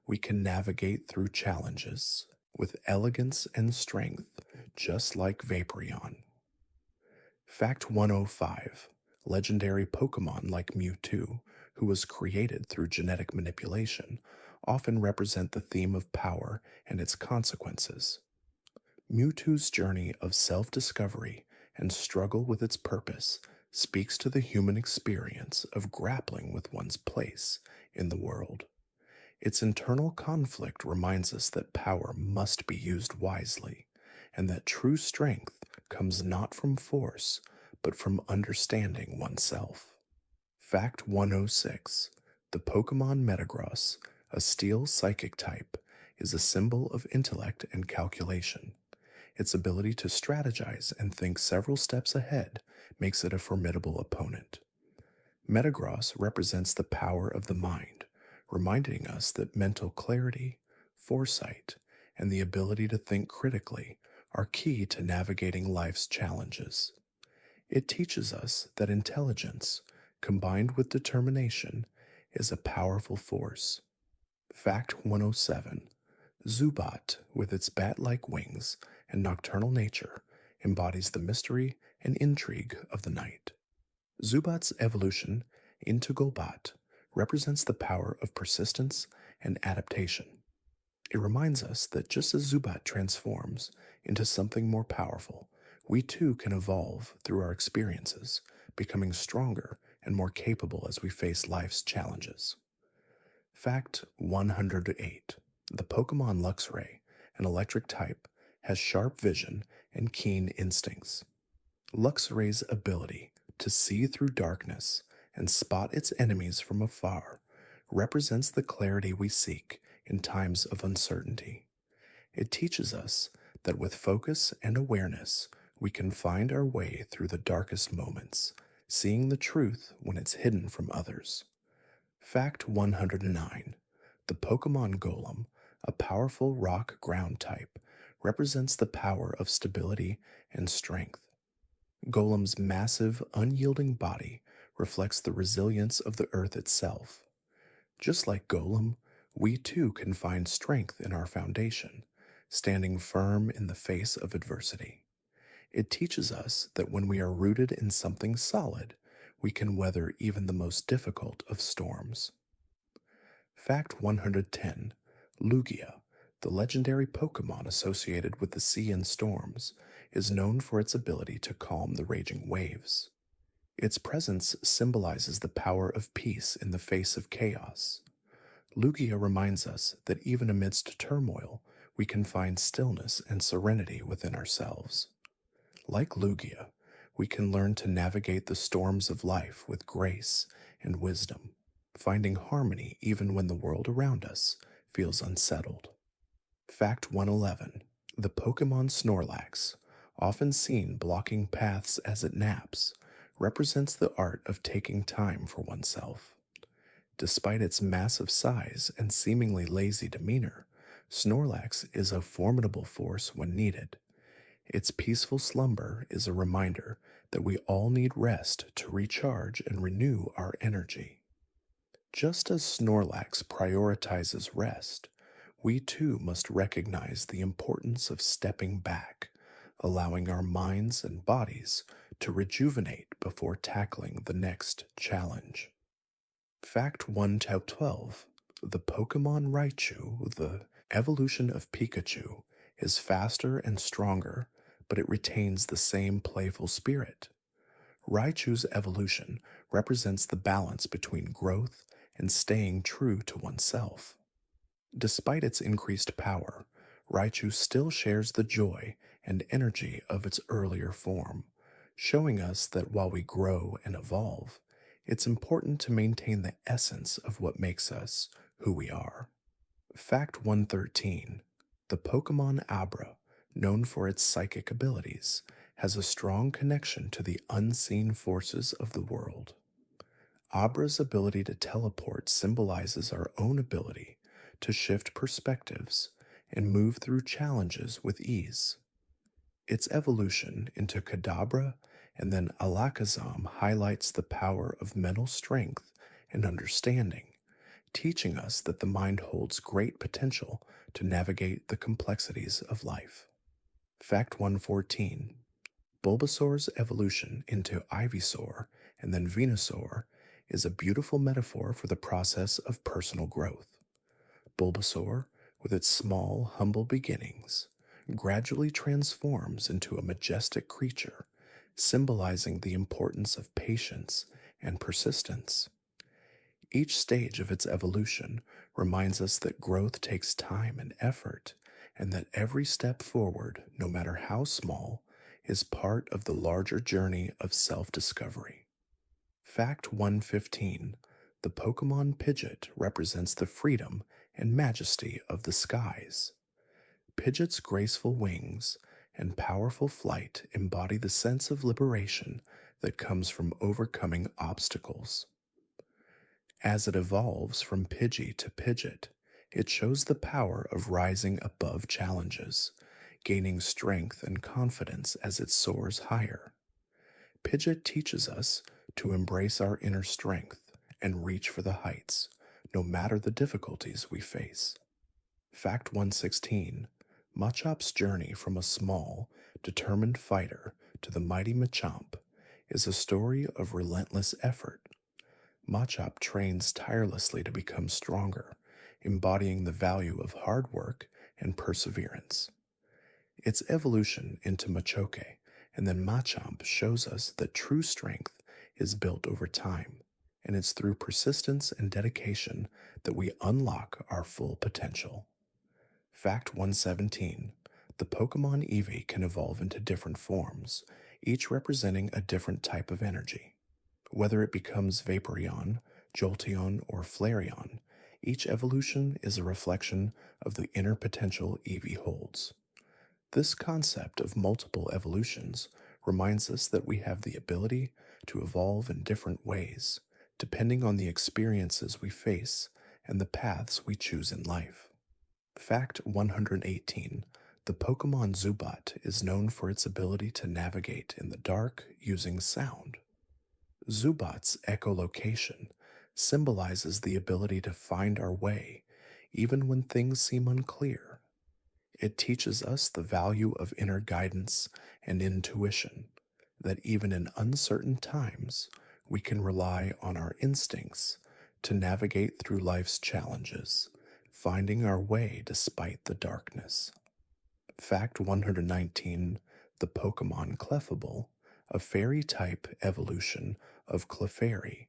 we can navigate through challenges with elegance and strength, just like Vaporeon. Fact 105: legendary Pokemon like Mewtwo, who was created through genetic manipulation, often represent the theme of power and its consequences. Mewtwo's journey of self discovery and struggle with its purpose speaks to the human experience of grappling with one's place in the world. Its internal conflict reminds us that power must be used wisely, and that true strength comes not from force, but from understanding oneself. Fact 106: the Pokemon Metagross, a steel psychic type, is a symbol of intellect and calculation. Its ability to strategize and think several steps ahead makes it a formidable opponent. Metagross represents the power of the mind, reminding us that mental clarity, foresight, and the ability to think critically are key to navigating life's challenges. It teaches us that intelligence, combined with determination, is a powerful force. Fact 107: Zubat, with its bat-like wings and nocturnal nature, embodies the mystery and intrigue of the night. Zubat's evolution into Golbat represents the power of persistence and adaptation. It reminds us that just as Zubat transforms into something more powerful, we too can evolve through our experiences, becoming stronger and more capable as we face life's challenges. Fact 108. The Pokemon Luxray, an electric type, has sharp vision and keen instincts. Luxray's ability to see through darkness and spot its enemies from afar represents the clarity we seek in times of uncertainty. It teaches us that with focus and awareness, we can find our way through the darkest moments, seeing the truth when it's hidden from others. Fact 109. The Pokemon Golem, a powerful rock ground type, represents the power of stability and strength. Golem's massive, unyielding body reflects the resilience of the earth itself. Just like Golem, we too can find strength in our foundation, standing firm in the face of adversity. It teaches us that when we are rooted in something solid, we can weather even the most difficult of storms. Fact 110. Lugia, the legendary Pokemon associated with the sea and storms, is known for its ability to calm the raging waves. Its presence symbolizes the power of peace in the face of chaos. Lugia reminds us that even amidst turmoil, we can find stillness and serenity within ourselves. Like Lugia, we can learn to navigate the storms of life with grace and wisdom, finding harmony even when the world around us feels unsettled. Fact 111. The Pokemon Snorlax, often seen blocking paths as it naps, represents the art of taking time for oneself. Despite its massive size and seemingly lazy demeanor, Snorlax is a formidable force when needed. Its peaceful slumber is a reminder that we all need rest to recharge and renew our energy. Just as Snorlax prioritizes rest, we too must recognize the importance of stepping back, allowing our minds and bodies to rejuvenate before tackling the next challenge. Fact 112. The Pokemon Raichu, the evolution of Pikachu, is faster and stronger, but it retains the same playful spirit. Raichu's evolution represents the balance between growth and staying true to oneself. Despite its increased power, Raichu still shares the joy and energy of its earlier form, showing us that while we grow and evolve, it's important to maintain the essence of what makes us who we are. Fact 113. The Pokemon Abra, known for its psychic abilities, has a strong connection to the unseen forces of the world. Abra's ability to teleport symbolizes our own ability to shift perspectives and move through challenges with ease. Its evolution into Kadabra and then Alakazam highlights the power of mental strength and understanding, teaching us that the mind holds great potential to navigate the complexities of life. Fact 114. Bulbasaur's evolution into Ivysaur and then Venusaur is a beautiful metaphor for the process of personal growth. Bulbasaur, with its small, humble beginnings, gradually transforms into a majestic creature, symbolizing the importance of patience and persistence. Each stage of its evolution reminds us that growth takes time and effort, and that every step forward, no matter how small, is part of the larger journey of self-discovery. Fact 115. The Pokemon Pidgeot represents the freedom and majesty of the skies. Pidgeot's graceful wings and powerful flight embody the sense of liberation that comes from overcoming obstacles. As it evolves from Pidgey to Pidgeot, it shows the power of rising above challenges, gaining strength and confidence as it soars higher. Pidgeot teaches us to embrace our inner strength and reach for the heights, no matter the difficulties we face. Fact 116. Machop's journey from a small, determined fighter to the mighty Machamp is a story of relentless effort. Machop trains tirelessly to become stronger, embodying the value of hard work and perseverance. Its evolution into Machoke and then Machamp shows us that true strength is built over time, and it's through persistence and dedication that we unlock our full potential. Fact 117: the Pokemon Eevee can evolve into different forms, each representing a different type of energy. Whether it becomes Vaporeon, Jolteon, or Flareon, each evolution is a reflection of the inner potential Eevee holds. This concept of multiple evolutions reminds us that we have the ability to evolve in different ways, depending on the experiences we face and the paths we choose in life. Fact 118: the Pokemon Zubat is known for its ability to navigate in the dark using sound. Zubat's echolocation symbolizes the ability to find our way even when things seem unclear. It teaches us the value of inner guidance and intuition, that even in uncertain times, we can rely on our instincts to navigate through life's challenges, finding our way despite the darkness. Fact 119: the Pokemon Clefable, a fairy type evolution of Clefairy,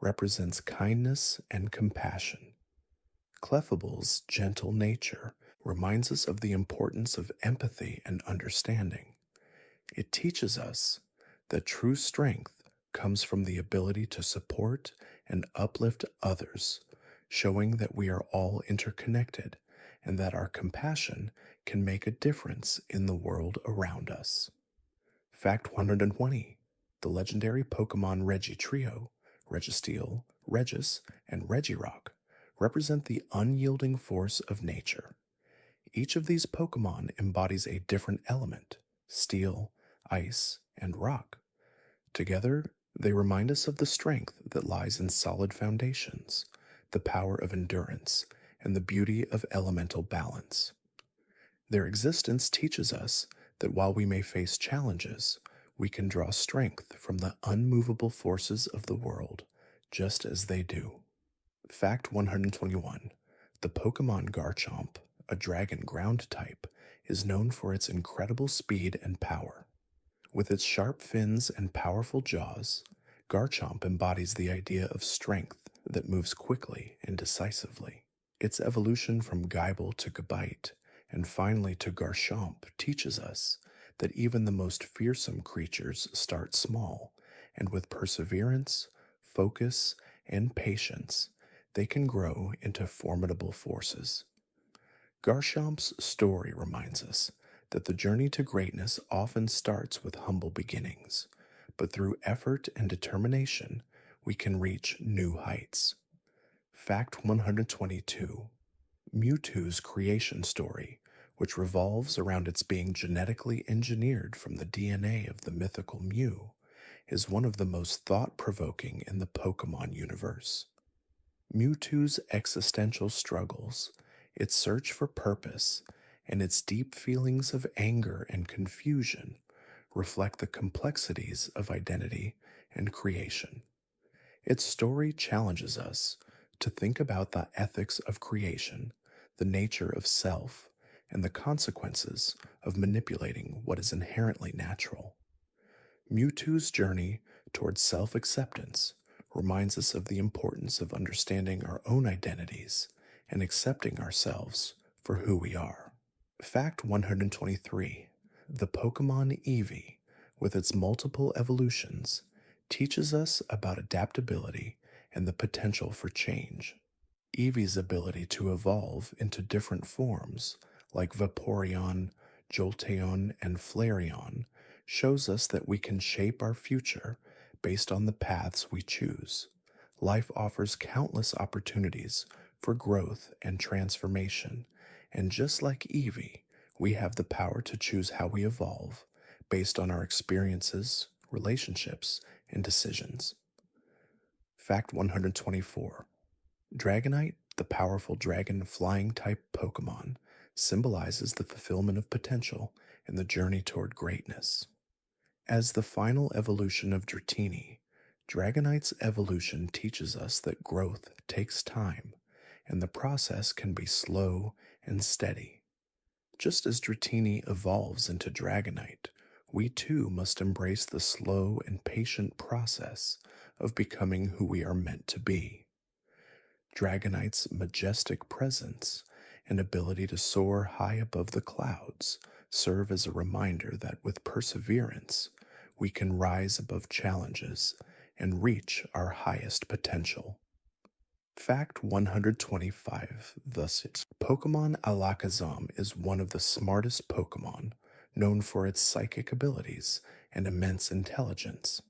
represents kindness and compassion. Clefable's gentle nature reminds us of the importance of empathy and understanding. It teaches us that true strength comes from the ability to support and uplift others, showing that we are all interconnected and that our compassion can make a difference in the world around us. Fact 120: the legendary Pokemon Registeel, Registeel, Regis, and Regirock represent the unyielding force of nature. Each of these Pokemon embodies a different element: steel, ice, and rock. Together, they remind us of the strength that lies in solid foundations, the power of endurance, and the beauty of elemental balance. Their existence teaches us that while we may face challenges, we can draw strength from the unmovable forces of the world, just as they do. Fact 121: the Pokemon Garchomp, a dragon ground type, is known for its incredible speed and power. With its sharp fins and powerful jaws, Garchomp embodies the idea of strength that moves quickly and decisively. Its evolution from Geibel to Gabite, and finally to Garchomp, teaches us that even the most fearsome creatures start small, and with perseverance, focus, and patience, they can grow into formidable forces. Garchomp's story reminds us that the journey to greatness often starts with humble beginnings, but through effort and determination, we can reach new heights. Fact 122: Mewtwo's creation story, which revolves around its being genetically engineered from the DNA of the mythical Mew, is one of the most thought-provoking in the Pokemon universe. Mewtwo's existential struggles, its search for purpose, and its deep feelings of anger and confusion reflect the complexities of identity and creation. Its story challenges us to think about the ethics of creation, the nature of self, and the consequences of manipulating what is inherently natural. Mewtwo's journey towards self acceptance reminds us of the importance of understanding our own identities and accepting ourselves for who we are. Fact 123: the Pokemon Eevee, with its multiple evolutions, teaches us about adaptability and the potential for change. Eevee's ability to evolve into different forms, like Vaporeon, Jolteon, and Flareon, shows us that we can shape our future based on the paths we choose. Life offers countless opportunities for growth and transformation, and just like Eevee, we have the power to choose how we evolve based on our experiences, relationships, and decisions. Fact 124: Dragonite, the powerful dragon flying type Pokemon, symbolizes the fulfillment of potential and the journey toward greatness. As the final evolution of Dratini, Dragonite's evolution teaches us that growth takes time, and the process can be slow and steady. Just as Dratini evolves into Dragonite, we too must embrace the slow and patient process of becoming who we are meant to be. Dragonite's majestic presence and ability to soar high above the clouds serve as a reminder that with perseverance, we can rise above challenges and reach our highest potential. Fact 125 thus is Pokemon Alakazam is one of the smartest Pokemon, known for its psychic abilities and immense intelligence.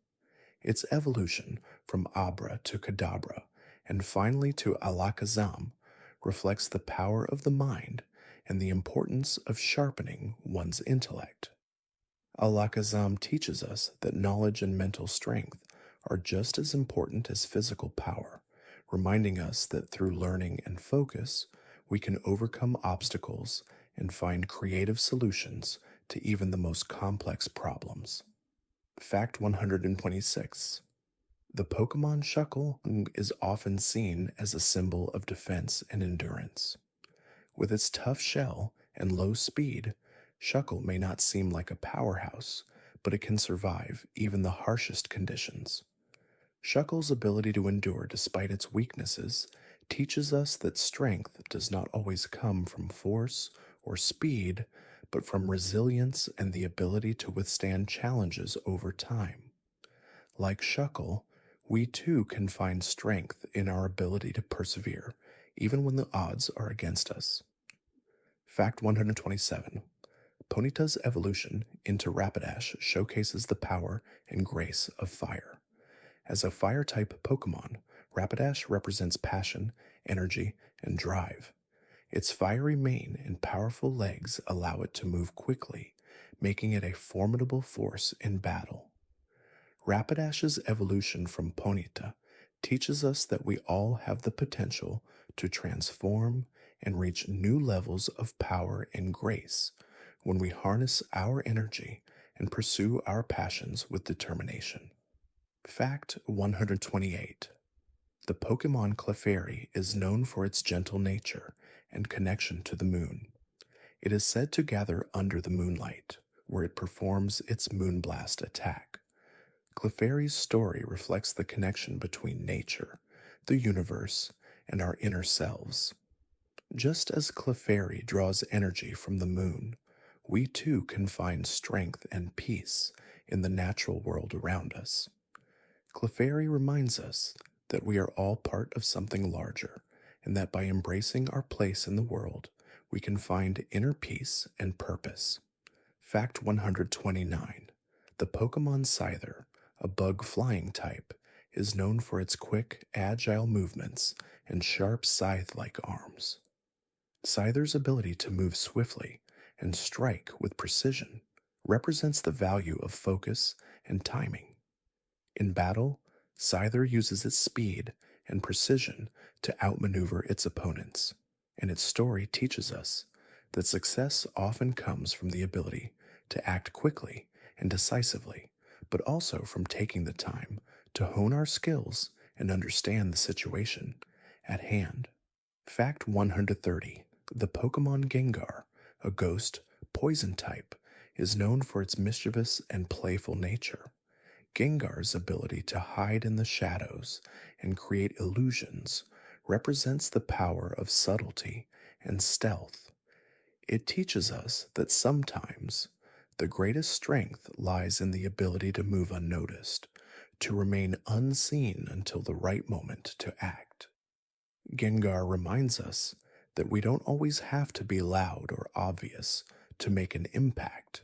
Its evolution from Abra to Kadabra and finally to Alakazam reflects the power of the mind and the importance of sharpening one's intellect. Alakazam teaches us that knowledge and mental strength are just as important as physical power, reminding us that through learning and focus, we can overcome obstacles and find creative solutions to even the most complex problems. Fact 126. The Pokemon Shuckle is often seen as a symbol of defense and endurance. With its tough shell and low speed, Shuckle may not seem like a powerhouse, but it can survive even the harshest conditions. Shuckle's ability to endure despite its weaknesses teaches us that strength does not always come from force or speed, but from resilience and the ability to withstand challenges over time. Like Shuckle, we too can find strength in our ability to persevere, even when the odds are against us. Fact 127. Ponyta's evolution into Rapidash showcases the power and grace of fire. As a fire-type Pokemon, Rapidash represents passion, energy, and drive. Its fiery mane and powerful legs allow it to move quickly, making it a formidable force in battle. Rapidash's evolution from Ponyta teaches us that we all have the potential to transform and reach new levels of power and grace when we harness our energy and pursue our passions with determination. Fact 128. The Pokemon Clefairy is known for its gentle nature and connection to the moon. It is said to gather under the moonlight, where it performs its Moonblast attack. Clefairy's story reflects the connection between nature, the universe, and our inner selves. Just as Clefairy draws energy from the moon, we too can find strength and peace in the natural world around us. Clefairy reminds us that we are all part of something larger, and that by embracing our place in the world, we can find inner peace and purpose. Fact 129. The Pokemon Scyther, a bug flying type, is known for its quick, agile movements and sharp scythe-like arms. Scyther's ability to move swiftly and strike with precision represents the value of focus and timing. In battle, Scyther uses its speed and precision to outmaneuver its opponents, and its story teaches us that success often comes from the ability to act quickly and decisively, but also from taking the time to hone our skills and understand the situation at hand. Fact 130. The Pokemon Gengar, a ghost, poison type, is known for its mischievous and playful nature. Gengar's ability to hide in the shadows and create illusions represents the power of subtlety and stealth. It teaches us that sometimes the greatest strength lies in the ability to move unnoticed, to remain unseen until the right moment to act. Gengar reminds us that we don't always have to be loud or obvious to make an impact.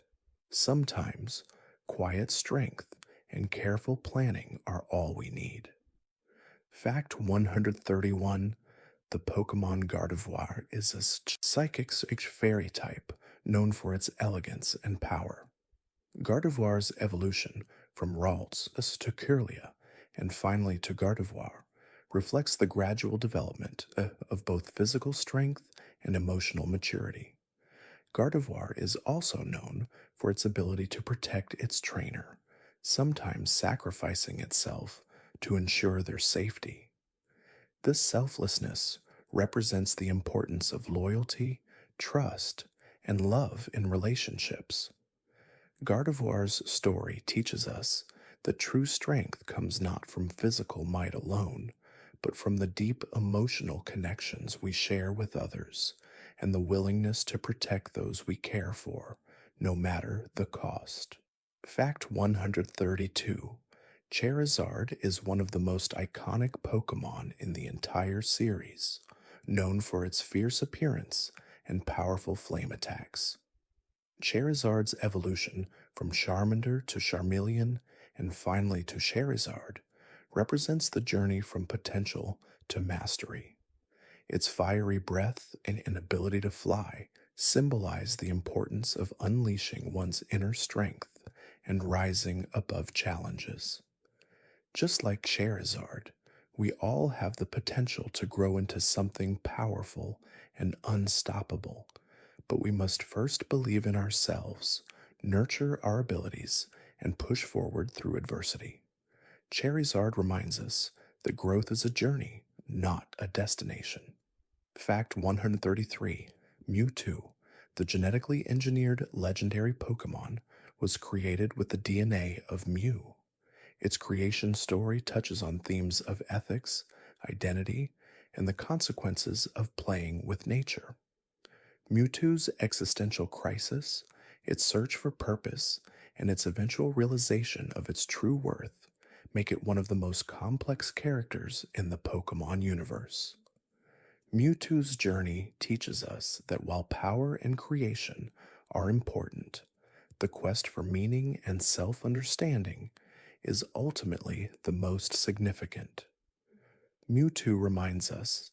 Sometimes quiet strength and careful planning are all we need. Fact 131. The Pokemon Gardevoir is a psychic fairy type known for its elegance and power. Gardevoir's evolution from Ralts to Kirlia and finally to Gardevoir reflects the gradual development of both physical strength and emotional maturity. Gardevoir is also known for its ability to protect its trainer, sometimes sacrificing itself to ensure their safety. This selflessness represents the importance of loyalty, trust, and love in relationships. Gardevoir's story teaches us that true strength comes not from physical might alone, but from the deep emotional connections we share with others and the willingness to protect those we care for, no matter the cost. Fact 132: Charizard is one of the most iconic Pokémon in the entire series, known for its fierce appearance and powerful flame attacks. Charizard's evolution from Charmander to Charmeleon and finally to Charizard represents the journey from potential to mastery. Its fiery breath and inability to fly symbolize the importance of unleashing one's inner strength and rising above challenges. Just like Charizard, we all have the potential to grow into something powerful and unstoppable, but we must first believe in ourselves, nurture our abilities, and push forward through adversity. Charizard reminds us that growth is a journey, not a destination. Fact 133: Mewtwo, the genetically engineered legendary Pokémon, was created with the DNA of Mew. Its creation story touches on themes of ethics, identity, and the consequences of playing with nature. Mewtwo's existential crisis, its search for purpose, and its eventual realization of its true worth make it one of the most complex characters in the Pokémon universe. Mewtwo's journey teaches us that while power and creation are important, the quest for meaning and self understanding is ultimately the most significant. Mewtwo reminds us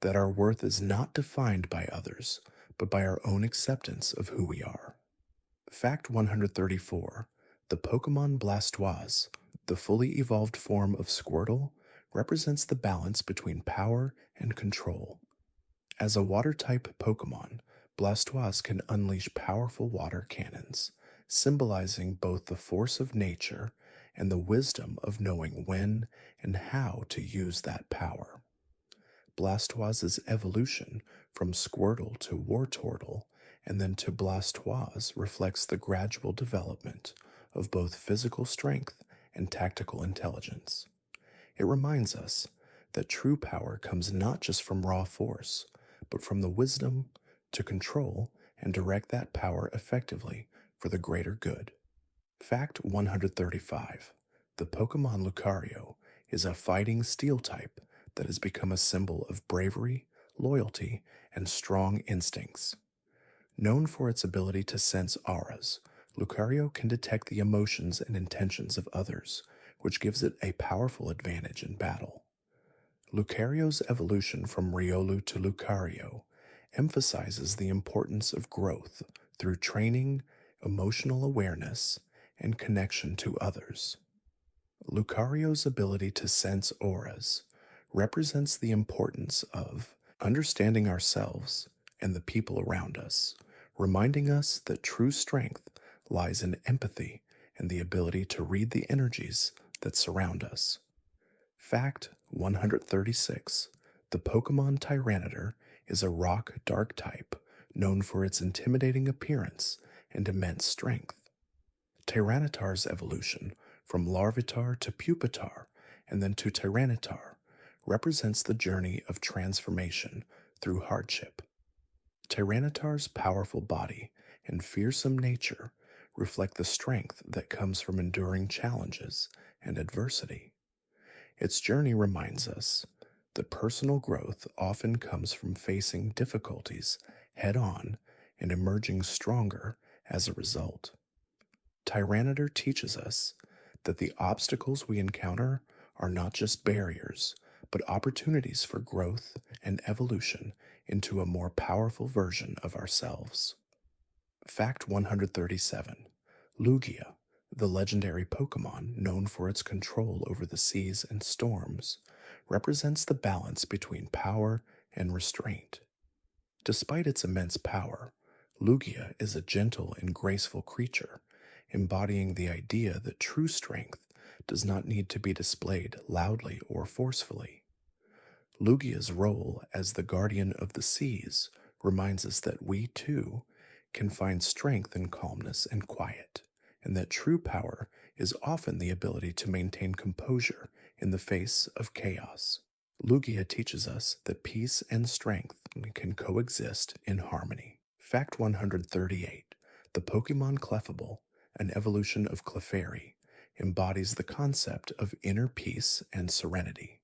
that our worth is not defined by others, but by our own acceptance of who we are. Fact 134: The Pokemon Blastoise, the fully evolved form of Squirtle, represents the balance between power and control. As a water-type Pokemon, Blastoise can unleash powerful water cannons, symbolizing both the force of nature and the wisdom of knowing when and how to use that power. Blastoise's evolution from Squirtle to Wartortle and then to Blastoise reflects the gradual development of both physical strength and tactical intelligence. It reminds us that true power comes not just from raw force, but from the wisdom to control and direct that power effectively for the greater good. Fact 135: The Pokemon Lucario is a fighting steel type that has become a symbol of bravery, loyalty, and strong instincts. Known for its ability to sense auras, Lucario can detect the emotions and intentions of others, which gives it a powerful advantage in battle. Lucario's evolution from Riolu to Lucario emphasizes the importance of growth through training, emotional awareness, and connection to others. Lucario's ability to sense auras represents the importance of understanding ourselves and the people around us, reminding us that true strength lies in empathy and the ability to read the energies that surround us. Fact 136: The Pokemon Tyranitar is a rock dark type known for its intimidating appearance and immense strength. Tyranitar's evolution from Larvitar to Pupitar and then to Tyranitar represents the journey of transformation through hardship. Tyranitar's powerful body and fearsome nature reflect the strength that comes from enduring challenges and adversity. Its journey reminds us that personal growth often comes from facing difficulties head on and emerging stronger as a result. Tyranitar teaches us that the obstacles we encounter are not just barriers, but opportunities for growth and evolution into a more powerful version of ourselves. Fact 137: Lugia, the legendary Pokemon known for its control over the seas and storms, represents the balance between power and restraint. Despite its immense power, Lugia is a gentle and graceful creature, embodying the idea that true strength does not need to be displayed loudly or forcefully. Lugia's role as the guardian of the seas reminds us that we too can find strength in calmness and quiet, and that true power is often the ability to maintain composure in the face of chaos. Lugia teaches us that peace and strength can coexist in harmony. Fact 138: the Pokemon Clefable, an evolution of Clefairy, embodies the concept of inner peace and serenity.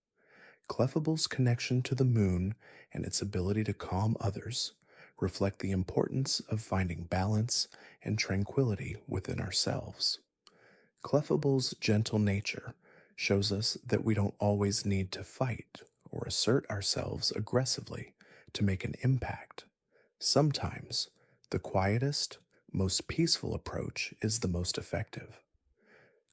Clefable's connection to the moon and its ability to calm others reflect the importance of finding balance and tranquility within ourselves. Clefable's gentle nature shows us that we don't always need to fight or assert ourselves aggressively to make an impact. Sometimes, the quietest, most peaceful approach is the most effective.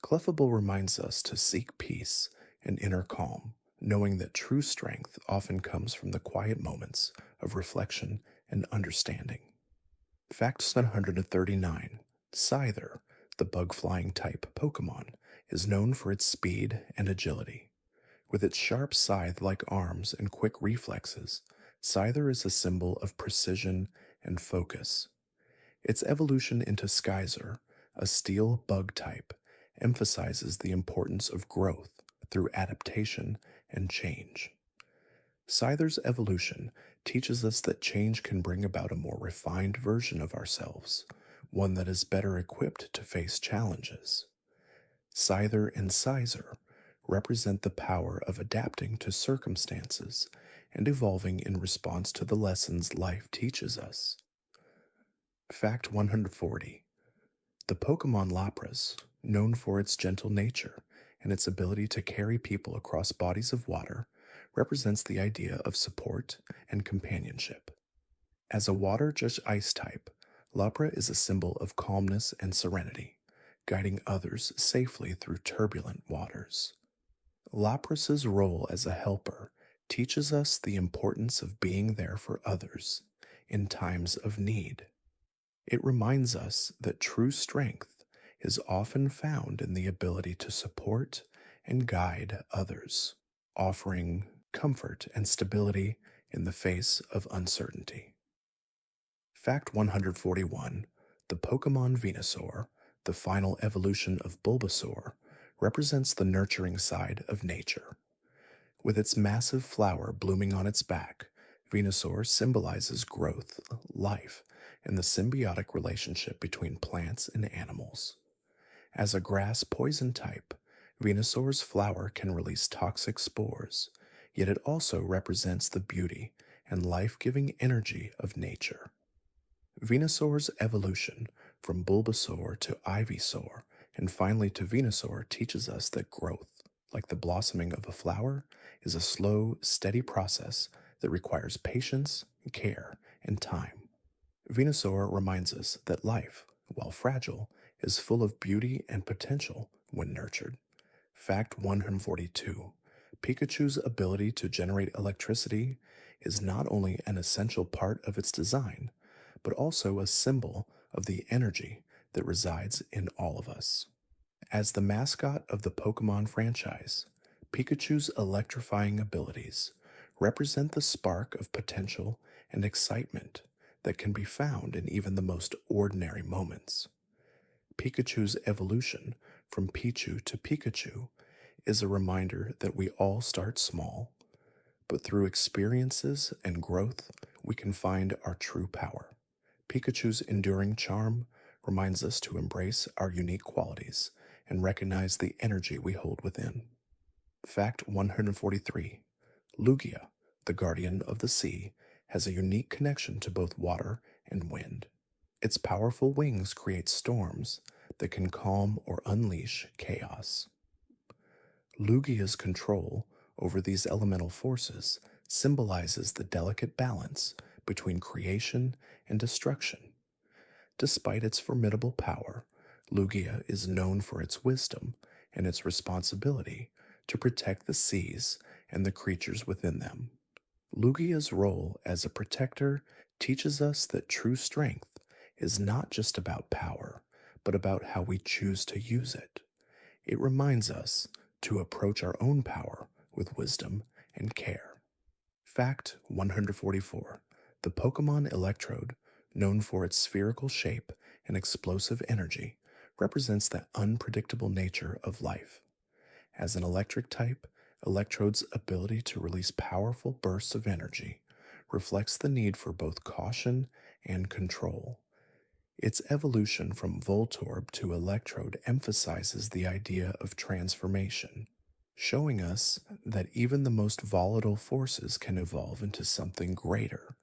Clefable reminds us to seek peace and inner calm, knowing that true strength often comes from the quiet moments of reflection and understanding. Fact 139: Scyther, the bug flying type Pokemon, is known for its speed and agility. With its sharp scythe like arms and quick reflexes, Scyther is a symbol of precision and focus. Its evolution into Skyzer, a steel bug type, emphasizes the importance of growth through adaptation and change. Scyther's evolution teaches us that change can bring about a more refined version of ourselves, one that is better equipped to face challenges. Scyther and Scyzer represent the power of adapting to circumstances and evolving in response to the lessons life teaches us. Fact 140: the Pokemon Lapras, known for its gentle nature and its ability to carry people across bodies of water, represents the idea of support and companionship. As a water-ice type, Lapra is a symbol of calmness and serenity, guiding others safely through turbulent waters. Lapras's role as a helper teaches us the importance of being there for others in times of need. It reminds us that true strength is often found in the ability to support and guide others, offering comfort and stability in the face of uncertainty. Fact 141: the Pokemon Venusaur, the final evolution of Bulbasaur, represents the nurturing side of nature. With its massive flower blooming on its back, Venusaur symbolizes growth, life, and the symbiotic relationship between plants and animals. As a grass poison type, Venusaur's flower can release toxic spores, yet it also represents the beauty and life-giving energy of nature. Venusaur's evolution from Bulbasaur to Ivysaur and finally to Venusaur teaches us that growth, like the blossoming of a flower, is a slow, steady process that requires patience, care, and time. Venusaur reminds us that life, while fragile, is full of beauty and potential when nurtured. Fact 142: Pikachu's ability to generate electricity is not only an essential part of its design, but also a symbol of the energy that resides in all of us. As the mascot of the Pokemon franchise, Pikachu's electrifying abilities represent the spark of potential and excitement that can be found in even the most ordinary moments. Pikachu's evolution from Pichu to Pikachu is a reminder that we all start small, but through experiences and growth, we can find our true power. Pikachu's enduring charm reminds us to embrace our unique qualities and recognize the energy we hold within. Fact 143: Lugia, the guardian of the sea, has a unique connection to both water and wind. Its powerful wings create storms that can calm or unleash chaos. Lugia's control over these elemental forces symbolizes the delicate balance between creation and destruction. Despite its formidable power, Lugia is known for its wisdom and its responsibility to protect the seas and the creatures within them. Lugia's role as a protector teaches us that true strength is not just about power, but about how we choose to use it. It reminds us to approach our own power with wisdom and care. Fact 144. The Pokemon Electrode, known for its spherical shape and explosive energy, represents the unpredictable nature of life. As an electric type, Electrode's ability to release powerful bursts of energy reflects the need for both caution and control. Its evolution from Voltorb to Electrode emphasizes the idea of transformation, showing us that even the most volatile forces can evolve into something greater.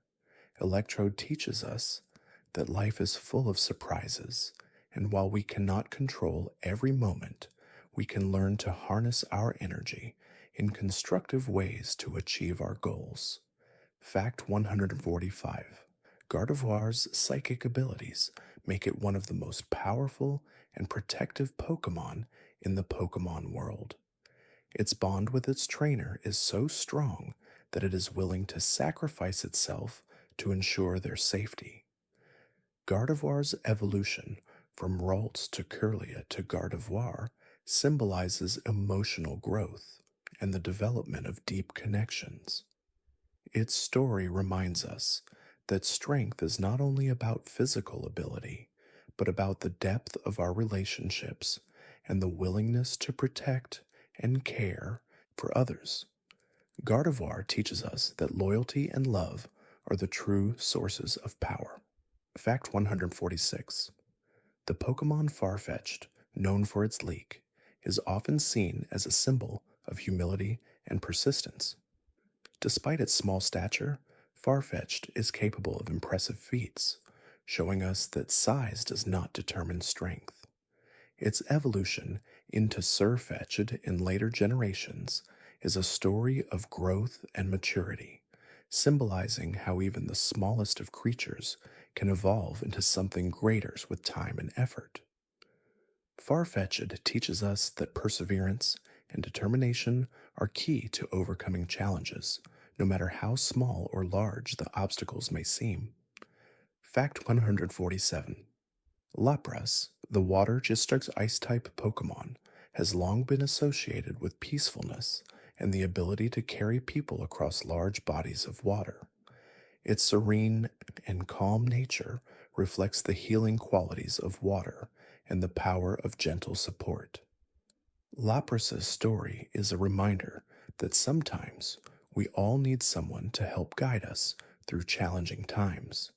Electrode teaches us that life is full of surprises, and while we cannot control every moment, we can learn to harness our energy in constructive ways to achieve our goals. Fact 145. Gardevoir's psychic abilities make it one of the most powerful and protective Pokemon in the Pokemon world. Its bond with its trainer is so strong that it is willing to sacrifice itself to ensure their safety. Gardevoir's evolution from Ralts to Kirlia to Gardevoir symbolizes emotional growth and the development of deep connections. Its story reminds us that strength is not only about physical ability, but about the depth of our relationships and the willingness to protect and care for others. Gardevoir teaches us that loyalty and love are the true sources of power. Fact 146. The Pokemon Farfetch'd, known for its leek, is often seen as a symbol of humility and persistence. Despite its small stature, Farfetch'd is capable of impressive feats, showing us that size does not determine strength. Its evolution into Sirfetch'd in later generations is a story of growth and maturity, symbolizing how even the smallest of creatures can evolve into something greater with time and effort. Farfetch'd teaches us that perseverance and determination are key to overcoming challenges, no matter how small or large the obstacles may seem. Fact 147. Lapras, the water district ice-type Pokemon, has long been associated with peacefulness and the ability to carry people across large bodies of water. Its serene and calm nature reflects the healing qualities of water and the power of gentle support. Lapras's story is a reminder that sometimes we all need someone to help guide us through challenging times.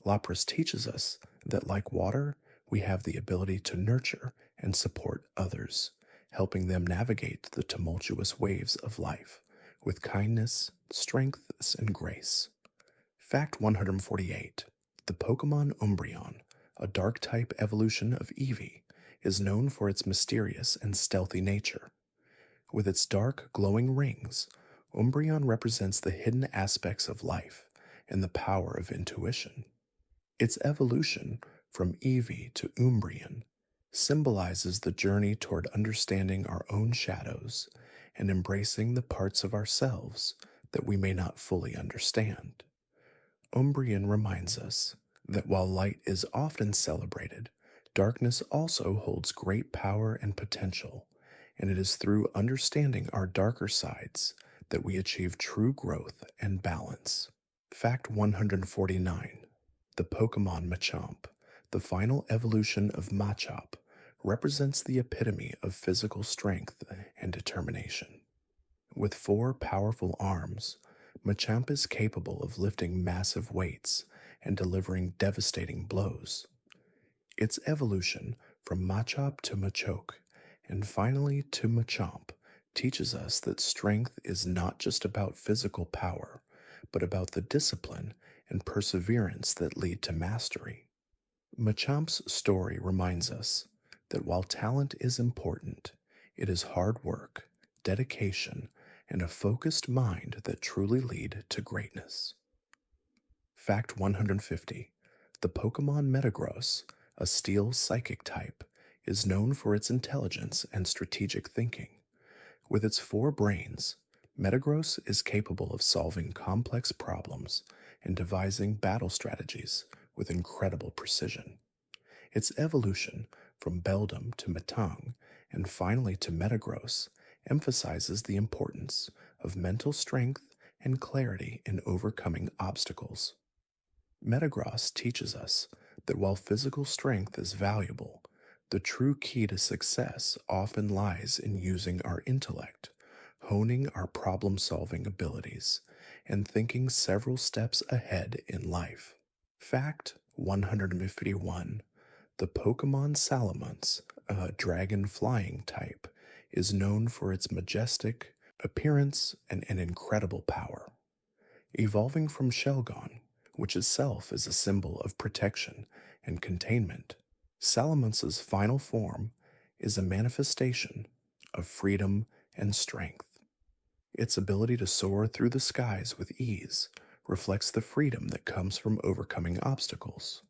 Lapras teaches us that, like water, we have the ability to nurture and support others, helping them navigate the tumultuous waves of life with kindness, strength, and grace. Fact 148. The Pokemon Umbreon, a dark-type evolution of Eevee, is known for its mysterious and stealthy nature. With its dark, glowing rings, Umbreon represents the hidden aspects of life and the power of intuition. Its evolution from Eevee to Umbreon symbolizes the journey toward understanding our own shadows and embracing the parts of ourselves that we may not fully understand. Umbreon reminds us that while light is often celebrated, darkness also holds great power and potential, and it is through understanding our darker sides that we achieve true growth and balance. Fact 149. The Pokemon Machamp, the final evolution of Machop, represents the epitome of physical strength and determination. With 4 powerful arms, Machamp is capable of lifting massive weights and delivering devastating blows. Its evolution from Machop to Machoke, and finally to Machamp, teaches us that strength is not just about physical power, but about the discipline and perseverance that lead to mastery. Machamp's story reminds us that while talent is important, it is hard work, dedication, and a focused mind that truly lead to greatness. Fact 150. The Pokemon Metagross, a steel psychic type, is known for its intelligence and strategic thinking. With its 4 brains, Metagross is capable of solving complex problems and devising battle strategies with incredible precision. Its evolution from Beldum to Metang and finally to Metagross emphasizes the importance of mental strength and clarity in overcoming obstacles. Metagross teaches us that while physical strength is valuable, the true key to success often lies in using our intellect, honing our problem solving abilities, and thinking several steps ahead in life. Fact 151: the Pokemon Salamence, a dragon flying type, is known for its majestic appearance and an incredible power. Evolving from Shelgon, which itself is a symbol of protection and containment, Salamance's final form is a manifestation of freedom and strength. Its ability to soar through the skies with ease reflects the freedom that comes from overcoming obstacles.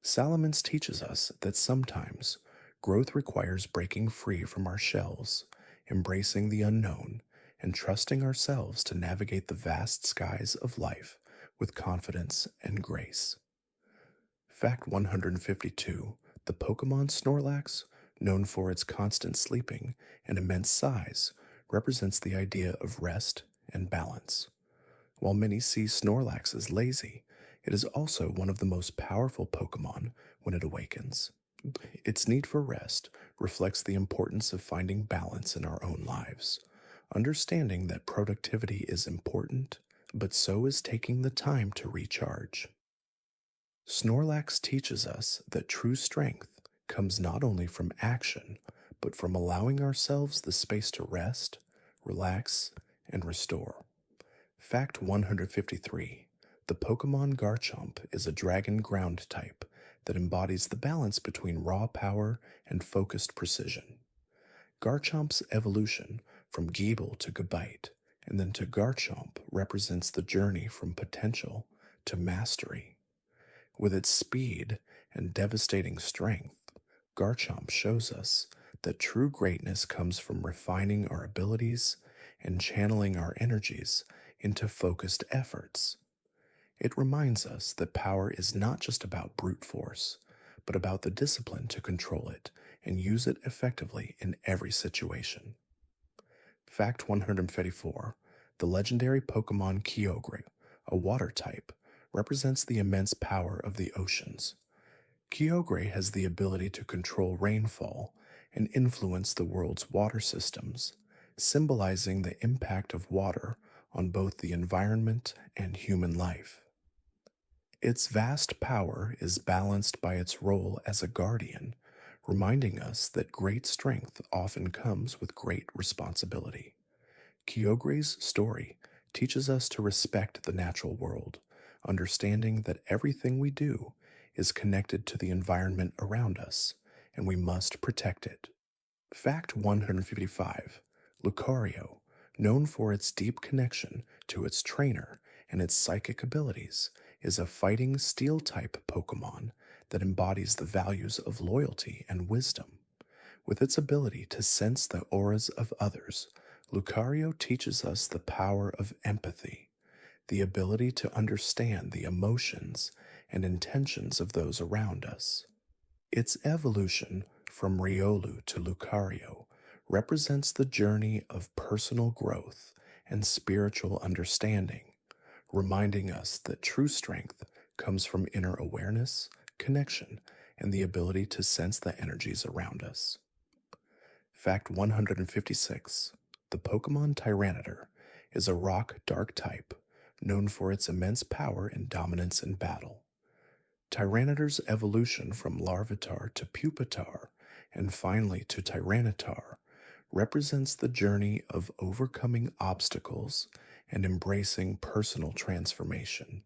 Salamence teaches us that sometimes growth requires breaking free from our shells, embracing the unknown, and trusting ourselves to navigate the vast skies of life with confidence and grace. Fact 152: the Pokemon Snorlax, known for its constant sleeping and immense size, represents the idea of rest and balance. While many see Snorlax as lazy, it is also one of the most powerful Pokemon when it awakens. Its need for rest reflects the importance of finding balance in our own lives, understanding that productivity is important, but so is taking the time to recharge. Snorlax teaches us that true strength comes not only from action, but from allowing ourselves the space to rest, relax, and restore. Fact 153: the Pokemon Garchomp is a dragon ground type that embodies the balance between raw power and focused precision. Garchomp's evolution from Gible to Gabite and then to Garchomp represents the journey from potential to mastery. With its speed and devastating strength, Garchomp shows us that true greatness comes from refining our abilities and channeling our energies into focused efforts. It reminds us that power is not just about brute force, but about the discipline to control it and use it effectively in every situation. Fact 154: the legendary Pokemon Kyogre, a water type, represents the immense power of the oceans. Kyogre has the ability to control rainfall and influence the world's water systems, symbolizing the impact of water on both the environment and human life. Its vast power is balanced by its role as a guardian, reminding us that great strength often comes with great responsibility. Kyogre's story teaches us to respect the natural world, understanding that everything we do is connected to the environment around us, and we must protect it. Fact 155: Lucario, known for its deep connection to its trainer and its psychic abilities, is a fighting steel-type Pokemon that embodies the values of loyalty and wisdom. With its ability to sense the auras of others, Lucario teaches us the power of empathy, the ability to understand the emotions and intentions of those around us. Its evolution from Riolu to Lucario represents the journey of personal growth and spiritual understanding, reminding us that true strength comes from inner awareness, connection, and the ability to sense the energies around us. Fact 156: the Pokemon Tyranitar is a rock dark type known for its immense power and dominance in battle. Tyranitar's evolution from Larvitar to Pupitar and finally to Tyranitar represents the journey of overcoming obstacles and embracing personal transformation.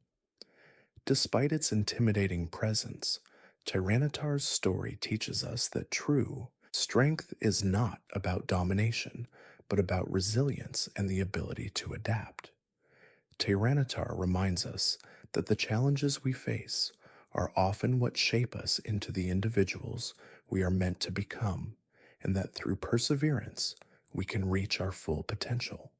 Despite its intimidating presence, Tyranitar's story teaches us that true strength is not about domination, but about resilience and the ability to adapt. Tyranitar reminds us that the challenges we face are often what shape us into the individuals we are meant to become, and that through perseverance, we can reach our full potential.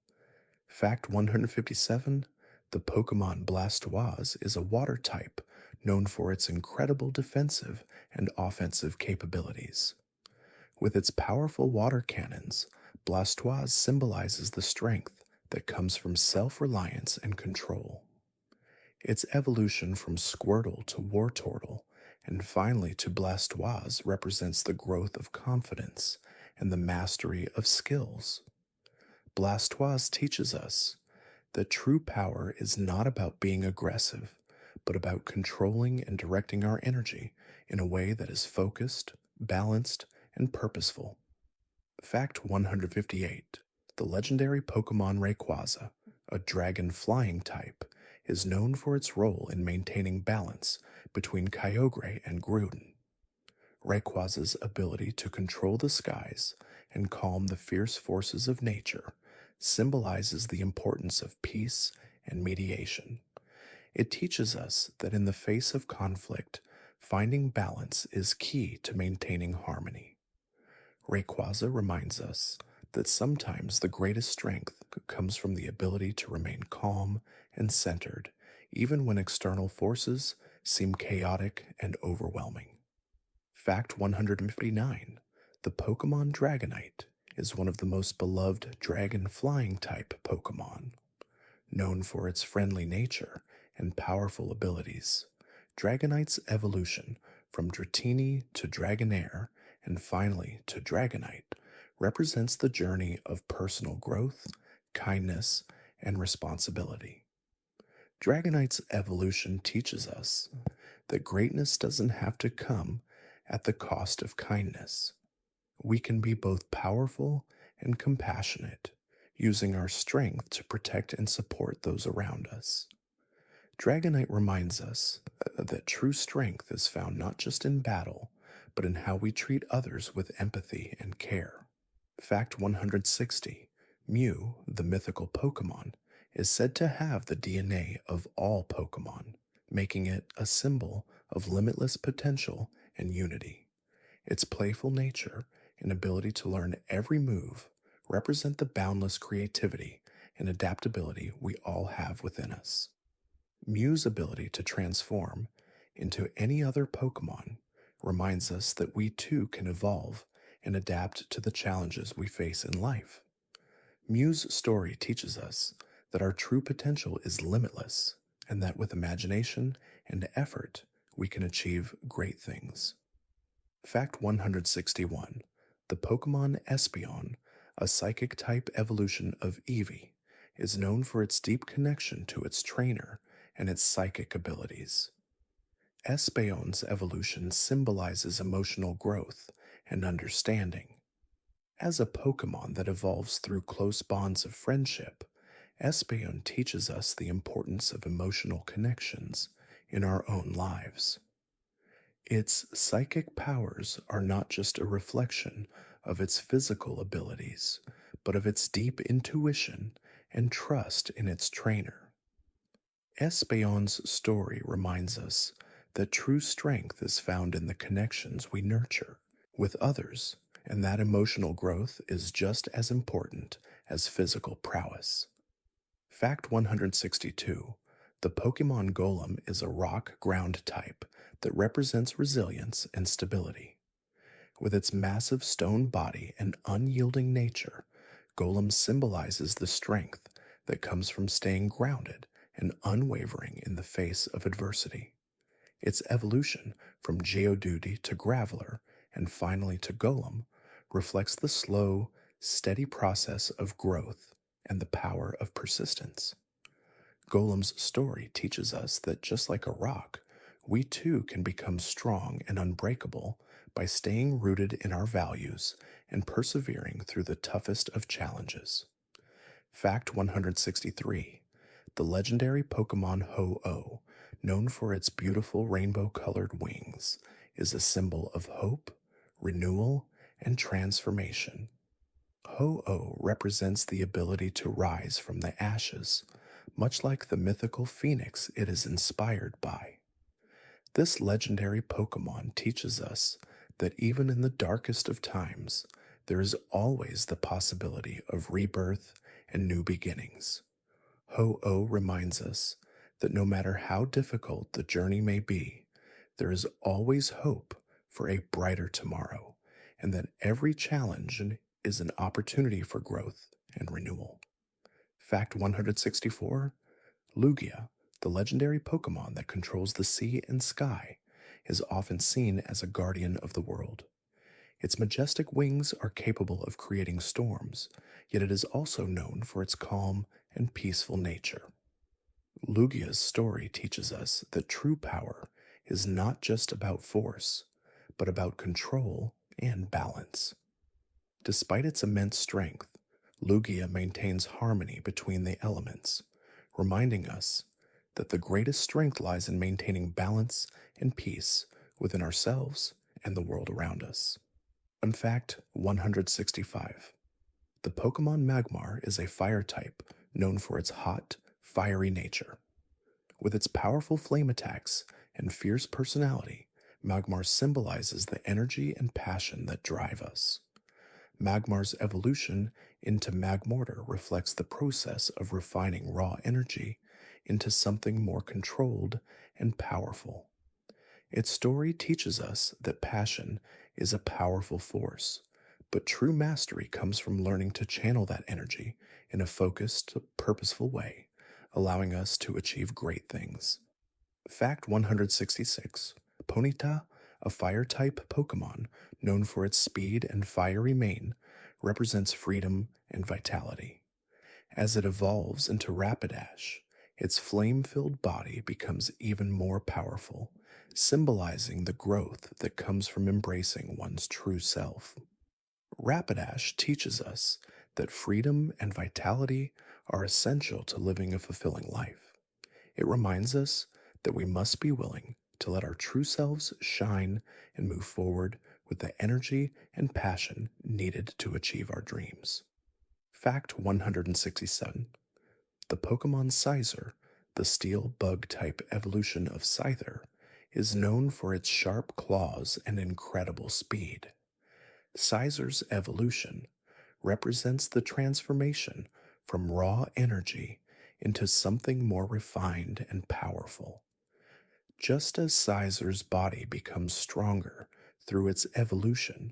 Fact 157: the Pokemon Blastoise is a water type known for its incredible defensive and offensive capabilities. With its powerful water cannons, Blastoise symbolizes the strength that comes from self reliance and control. Its evolution from Squirtle to Wartortle and finally to Blastoise represents the growth of confidence and the mastery of skills. Blastoise teaches us that true power is not about being aggressive, but about controlling and directing our energy in a way that is focused, balanced, and purposeful. Fact 158. The legendary Pokemon Rayquaza, a dragon flying type, is known for its role in maintaining balance between Kyogre and Groudon. Rayquaza's ability to control the skies and calm the fierce forces of nature symbolizes the importance of peace and mediation. It teaches us that in the face of conflict, finding balance is key to maintaining harmony. Rayquaza reminds us that sometimes the greatest strength comes from the ability to remain calm and centered, even when external forces seem chaotic and overwhelming. Fact 159. The Pokemon Dragonite is one of the most beloved dragon flying type Pokemon. Known for its friendly nature and powerful abilities, Dragonite's evolution from Dratini to Dragonair and finally to Dragonite represents the journey of personal growth, kindness, and responsibility. Dragonite's evolution teaches us that greatness doesn't have to come at the cost of kindness. We can be both powerful and compassionate, using our strength to protect and support those around us. Dragonite reminds us that true strength is found not just in battle, but in how we treat others with empathy and care. Fact 160. Mew, the mythical Pokemon, is said to have the DNA of all Pokemon, making it a symbol of limitless potential and unity. Its playful nature and ability to learn every move represent the boundless creativity and adaptability we all have within us. Mew's ability to transform into any other Pokemon reminds us that we too can evolve and adapt to the challenges we face in life. Mew's story teaches us that our true potential is limitless and that with imagination and effort we can achieve great things. Fact 161. The Pokemon Espeon, a psychic type evolution of Eevee, is known for its deep connection to its trainer and its psychic abilities. Espeon's evolution symbolizes emotional growth and understanding. As a Pokemon that evolves through close bonds of friendship, Espeon teaches us the importance of emotional connections in our own lives. Its psychic powers are not just a reflection of its physical abilities, but of its deep intuition and trust in its trainer. Espeon's story reminds us that true strength is found in the connections we nurture with others, and that emotional growth is just as important as physical prowess. Fact 162. The Pokemon Golem is a rock ground type that represents resilience and stability. With its massive stone body and unyielding nature, Golem symbolizes the strength that comes from staying grounded and unwavering in the face of adversity. Its evolution from Geodude to Graveler and finally to Golem reflects the slow, steady process of growth and the power of persistence. Golem's story teaches us that just like a rock, we too can become strong and unbreakable by staying rooted in our values and persevering through the toughest of challenges. Fact 163. The legendary Pokemon Ho-Oh, known for its beautiful rainbow-colored wings, is a symbol of hope, renewal, and transformation. Ho-Oh represents the ability to rise from the ashes, much like the mythical phoenix it is inspired by. This legendary Pokemon teaches us that even in the darkest of times, there is always the possibility of rebirth and new beginnings. Ho-Oh reminds us that no matter how difficult the journey may be, there is always hope for a brighter tomorrow, and that every challenge is an opportunity for growth and renewal. Fact 164: Lugia, the legendary Pokemon that controls the sea and sky, is often seen as a guardian of the world. Its majestic wings are capable of creating storms, yet it is also known for its calm and peaceful nature. Lugia's story teaches us that true power is not just about force, but about control and balance. Despite its immense strength, Lugia maintains harmony between the elements, reminding us that the greatest strength lies in maintaining balance and peace within ourselves and the world around us. Fun fact 165: the Pokemon Magmar is a fire type known for its hot, fiery nature. With its powerful flame attacks and fierce personality, Magmar symbolizes the energy and passion that drive us. Magmar's evolution into Magmortar reflects the process of refining raw energy into something more controlled and powerful. Its story teaches us that passion is a powerful force, but true mastery comes from learning to channel that energy in a focused, purposeful way, allowing us to achieve great things. Fact 166: Ponyta, a fire-type Pokemon known for its speed and fiery mane, represents freedom and vitality. As it evolves into Rapidash, its flame-filled body becomes even more powerful, symbolizing the growth that comes from embracing one's true self. Rapidash teaches us that freedom and vitality are essential to living a fulfilling life. It reminds us that we must be willing to let our true selves shine and move forward with the energy and passion needed to achieve our dreams. Fact 167: the Pokemon Scyther, the steel bug type evolution of Scyther, is known for its sharp claws and incredible speed. Scyther's evolution represents the transformation from raw energy into something more refined and powerful. Just as Scyther's body becomes stronger through its evolution,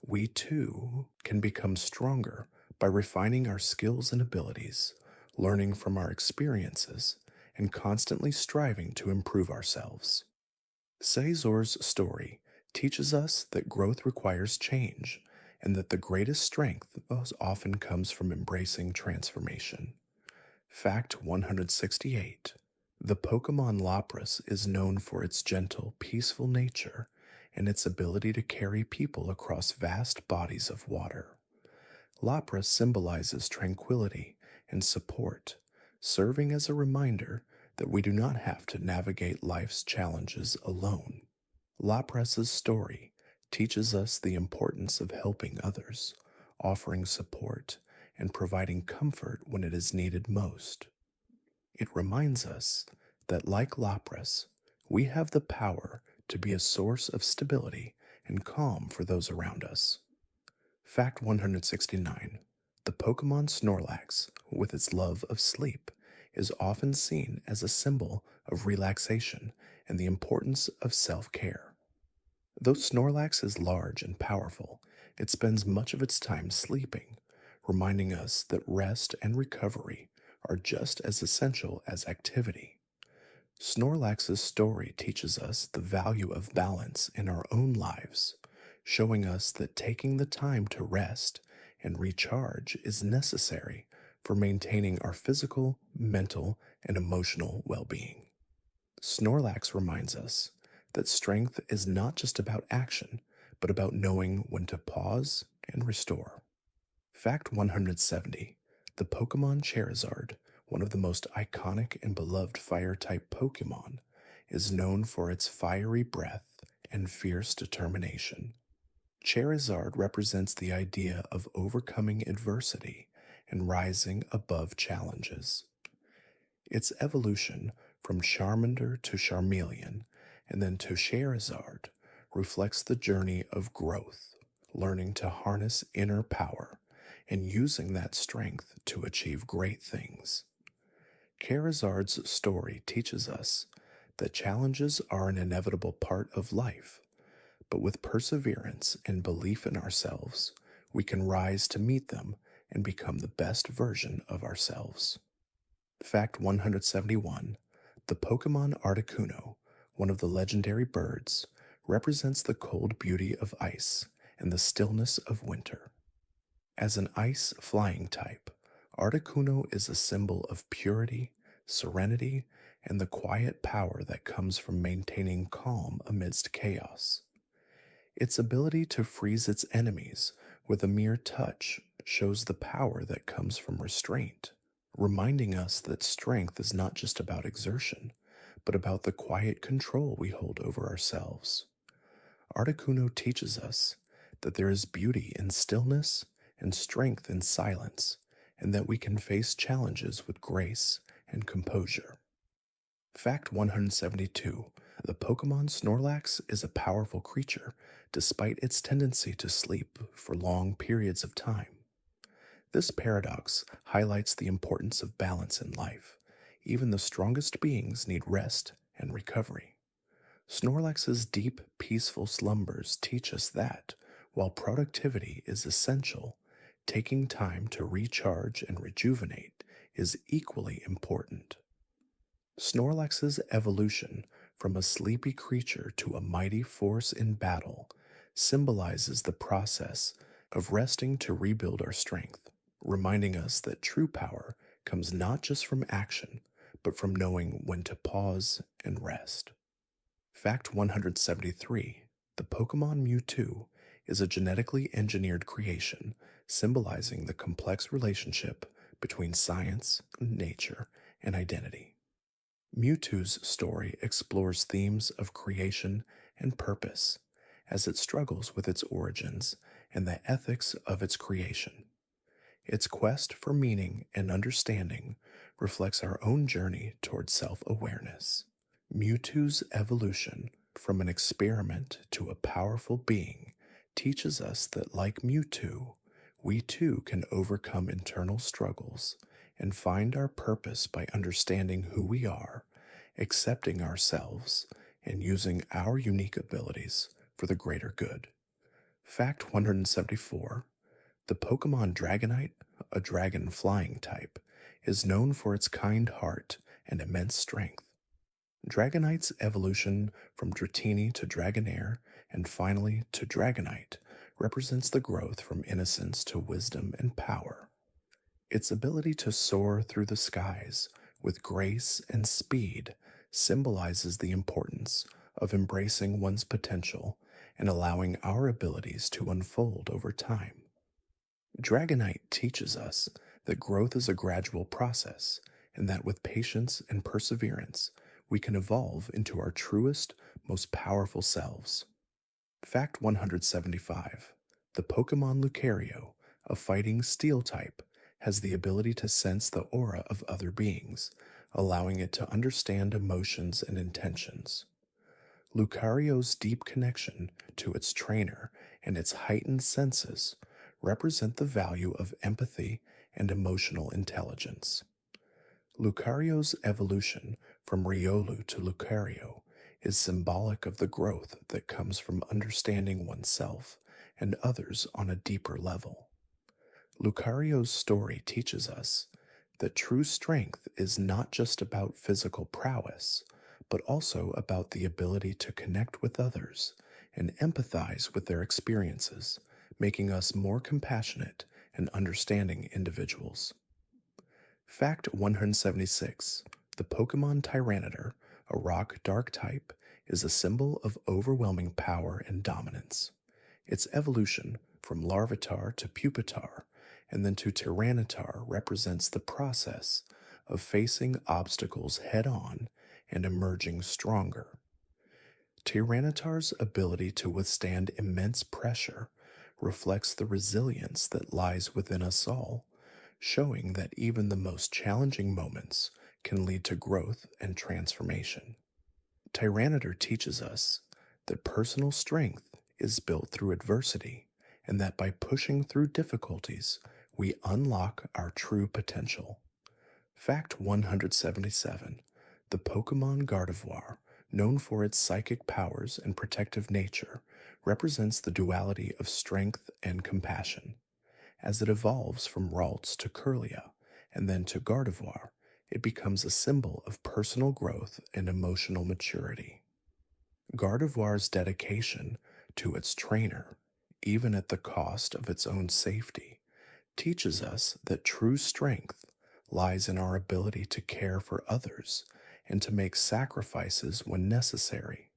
we too can become stronger by refining our skills and abilities, learning from our experiences, and constantly striving to improve ourselves. Scyther's story teaches us that growth requires change and that the greatest strength often comes from embracing transformation. Fact 168: the Pokemon Lapras is known for its gentle, peaceful nature and its ability to carry people across vast bodies of water. Lapras symbolizes tranquility and support, serving as a reminder that we do not have to navigate life's challenges alone. Lapras's story teaches us the importance of helping others, offering support, and providing comfort when it is needed most. It reminds us that, like Lapras, we have the power to be a source of stability and calm for those around us. Fact 169: the Pokemon Snorlax, with its love of sleep, is often seen as a symbol of relaxation and the importance of self-care. Though Snorlax is large and powerful, it spends much of its time sleeping, reminding us that rest and recovery are just as essential as activity. Snorlax's story teaches us the value of balance in our own lives, showing us that taking the time to rest and recharge is necessary for maintaining our physical, mental, and emotional well-being. Snorlax reminds us that strength is not just about action, but about knowing when to pause and restore. Fact 170: the Pokemon Charizard, one of the most iconic and beloved fire-type Pokemon, is known for its fiery breath and fierce determination. Charizard represents the idea of overcoming adversity and rising above challenges. Its evolution from Charmander to Charmeleon and then to Charizard reflects the journey of growth, learning to harness inner power and using that strength to achieve great things. Charizard's story teaches us that challenges are an inevitable part of life, but with perseverance and belief in ourselves, we can rise to meet them and become the best version of ourselves. Fact 171: the Pokemon Articuno, one of the legendary birds, represents the cold beauty of ice and the stillness of winter. As an ice flying type, Articuno is a symbol of purity, serenity, and the quiet power that comes from maintaining calm amidst chaos. Its ability to freeze its enemies with a mere touch shows the power that comes from restraint, reminding us that strength is not just about exertion, but about the quiet control we hold over ourselves. Articuno teaches us that there is beauty in stillness and strength in silence, and that we can face challenges with grace and composure. Fact 172: the Pokemon Snorlax is a powerful creature despite its tendency to sleep for long periods of time. This paradox highlights the importance of balance in life. Even the strongest beings need rest and recovery. Snorlax's deep, peaceful slumbers teach us that, while productivity is essential, taking time to recharge and rejuvenate is equally important. Snorlax's evolution from a sleepy creature to a mighty force in battle symbolizes the process of resting to rebuild our strength, reminding us that true power comes not just from action, but from knowing when to pause and rest. Fact 173: the Pokemon Mewtwo is a genetically engineered creation symbolizing the complex relationship between science, nature, and identity. Mewtwo's story explores themes of creation and purpose as it struggles with its origins and the ethics of its creation. Its quest for meaning and understanding reflects our own journey toward self awareness. Mewtwo's evolution from an experiment to a powerful being teaches us that, like Mewtwo, we too can overcome internal struggles and find our purpose by understanding who we are, accepting ourselves, and using our unique abilities for the greater good. Fact 174: the Pokemon Dragonite, a dragon flying type, is known for its kind heart and immense strength. Dragonite's evolution from Dratini to Dragonair and finally to Dragonite represents the growth from innocence to wisdom and power. Its ability to soar through the skies with grace and speed symbolizes the importance of embracing one's potential and allowing our abilities to unfold over time. Dragonite teaches us that growth is a gradual process and that with patience and perseverance, we can evolve into our truest, most powerful selves. Fact 175: the Pokemon Lucario, a fighting steel type, has the ability to sense the aura of other beings, allowing it to understand emotions and intentions. Lucario's deep connection to its trainer and its heightened senses represent the value of empathy and emotional intelligence. Lucario's evolution from Riolu to Lucario is symbolic of the growth that comes from understanding oneself and others on a deeper level. Lucario's story teaches us that true strength is not just about physical prowess, but also about the ability to connect with others and empathize with their experiences, making us more compassionate and understanding individuals. Fact 176: the Pokemon Tyranitar, a rock dark type, is a symbol of overwhelming power and dominance. Its evolution from Larvitar to Pupitar and then to Tyranitar represents the process of facing obstacles head on and emerging stronger. Tyranitar's ability to withstand immense pressure reflects the resilience that lies within us all, showing that even the most challenging moments can lead to growth and transformation. Tyranitar teaches us that personal strength is built through adversity, and that by pushing through difficulties, we unlock our true potential. Fact 177: the Pokemon Gardevoir, known for its psychic powers and protective nature, represents the duality of strength and compassion. As it evolves from Ralts to Curlia and then to Gardevoir, it becomes a symbol of personal growth and emotional maturity. Gardevoir's dedication to its trainer, even at the cost of its own safety, teaches us that true strength lies in our ability to care for others and to make sacrifices when necessary.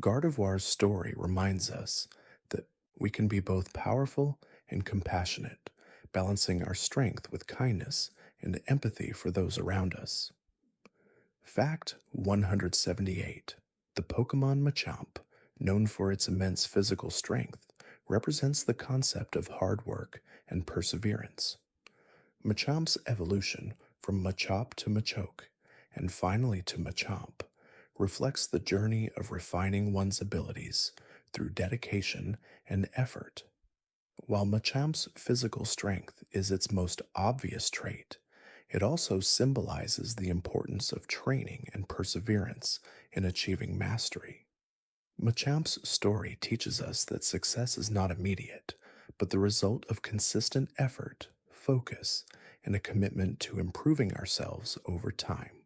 Gardevoir's story reminds us that we can be both powerful and compassionate, balancing our strength with kindness and empathy for those around us. Fact 178. The Pokemon Machamp, known for its immense physical strength, represents the concept of hard work and perseverance. Machamp's evolution from Machop to Machoke, and finally to Machamp, reflects the journey of refining one's abilities through dedication and effort. While Machamp's physical strength is its most obvious trait, it also symbolizes the importance of training and perseverance in achieving mastery. Machamp's story teaches us that success is not immediate, but the result of consistent effort, focus, and a commitment to improving ourselves over time.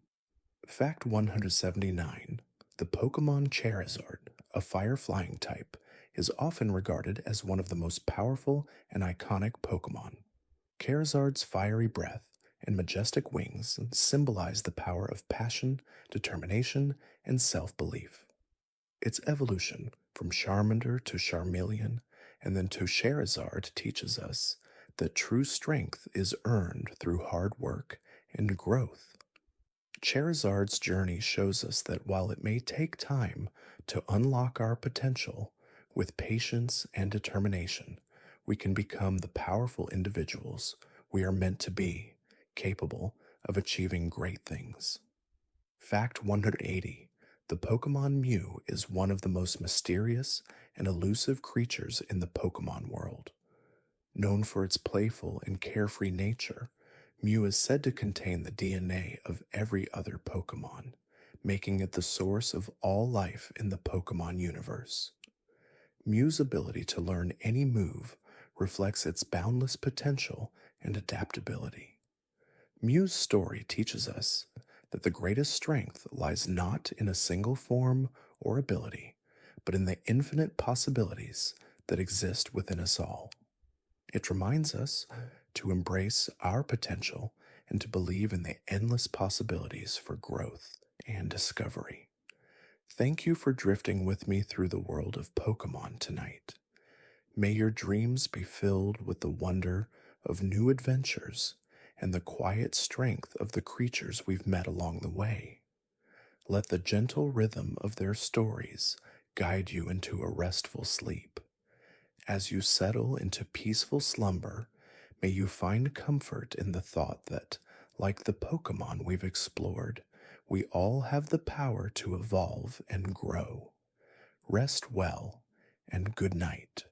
Fact 179. The Pokemon Charizard, a fire-flying type, is often regarded as one of the most powerful and iconic Pokemon. Charizard's fiery breath and majestic wings symbolize the power of passion, determination, and self-belief. Its evolution from Charmander to Charmeleon and then to Charizard teaches us that true strength is earned through hard work and growth. Charizard's journey shows us that while it may take time to unlock our potential, with patience and determination, we can become the powerful individuals we are meant to be, capable of achieving great things. Fact 180. The Pokemon Mew is one of the most mysterious and elusive creatures in the Pokemon world. Known for its playful and carefree nature, Mew is said to contain the DNA of every other Pokemon, making it the source of all life in the Pokemon universe. Mew's ability to learn any move reflects its boundless potential and adaptability. Mew's story teaches us that the greatest strength lies not in a single form or ability, but in the infinite possibilities that exist within us all. It reminds us to embrace our potential and to believe in the endless possibilities for growth and discovery. Thank you for drifting with me through the world of Pokemon tonight. May your dreams be filled with the wonder of new adventures and the quiet strength of the creatures we've met along the way. Let the gentle rhythm of their stories guide you into a restful sleep. As you settle into peaceful slumber, may you find comfort in the thought that, like the Pokemon we've explored, we all have the power to evolve and grow. Rest well, and good night.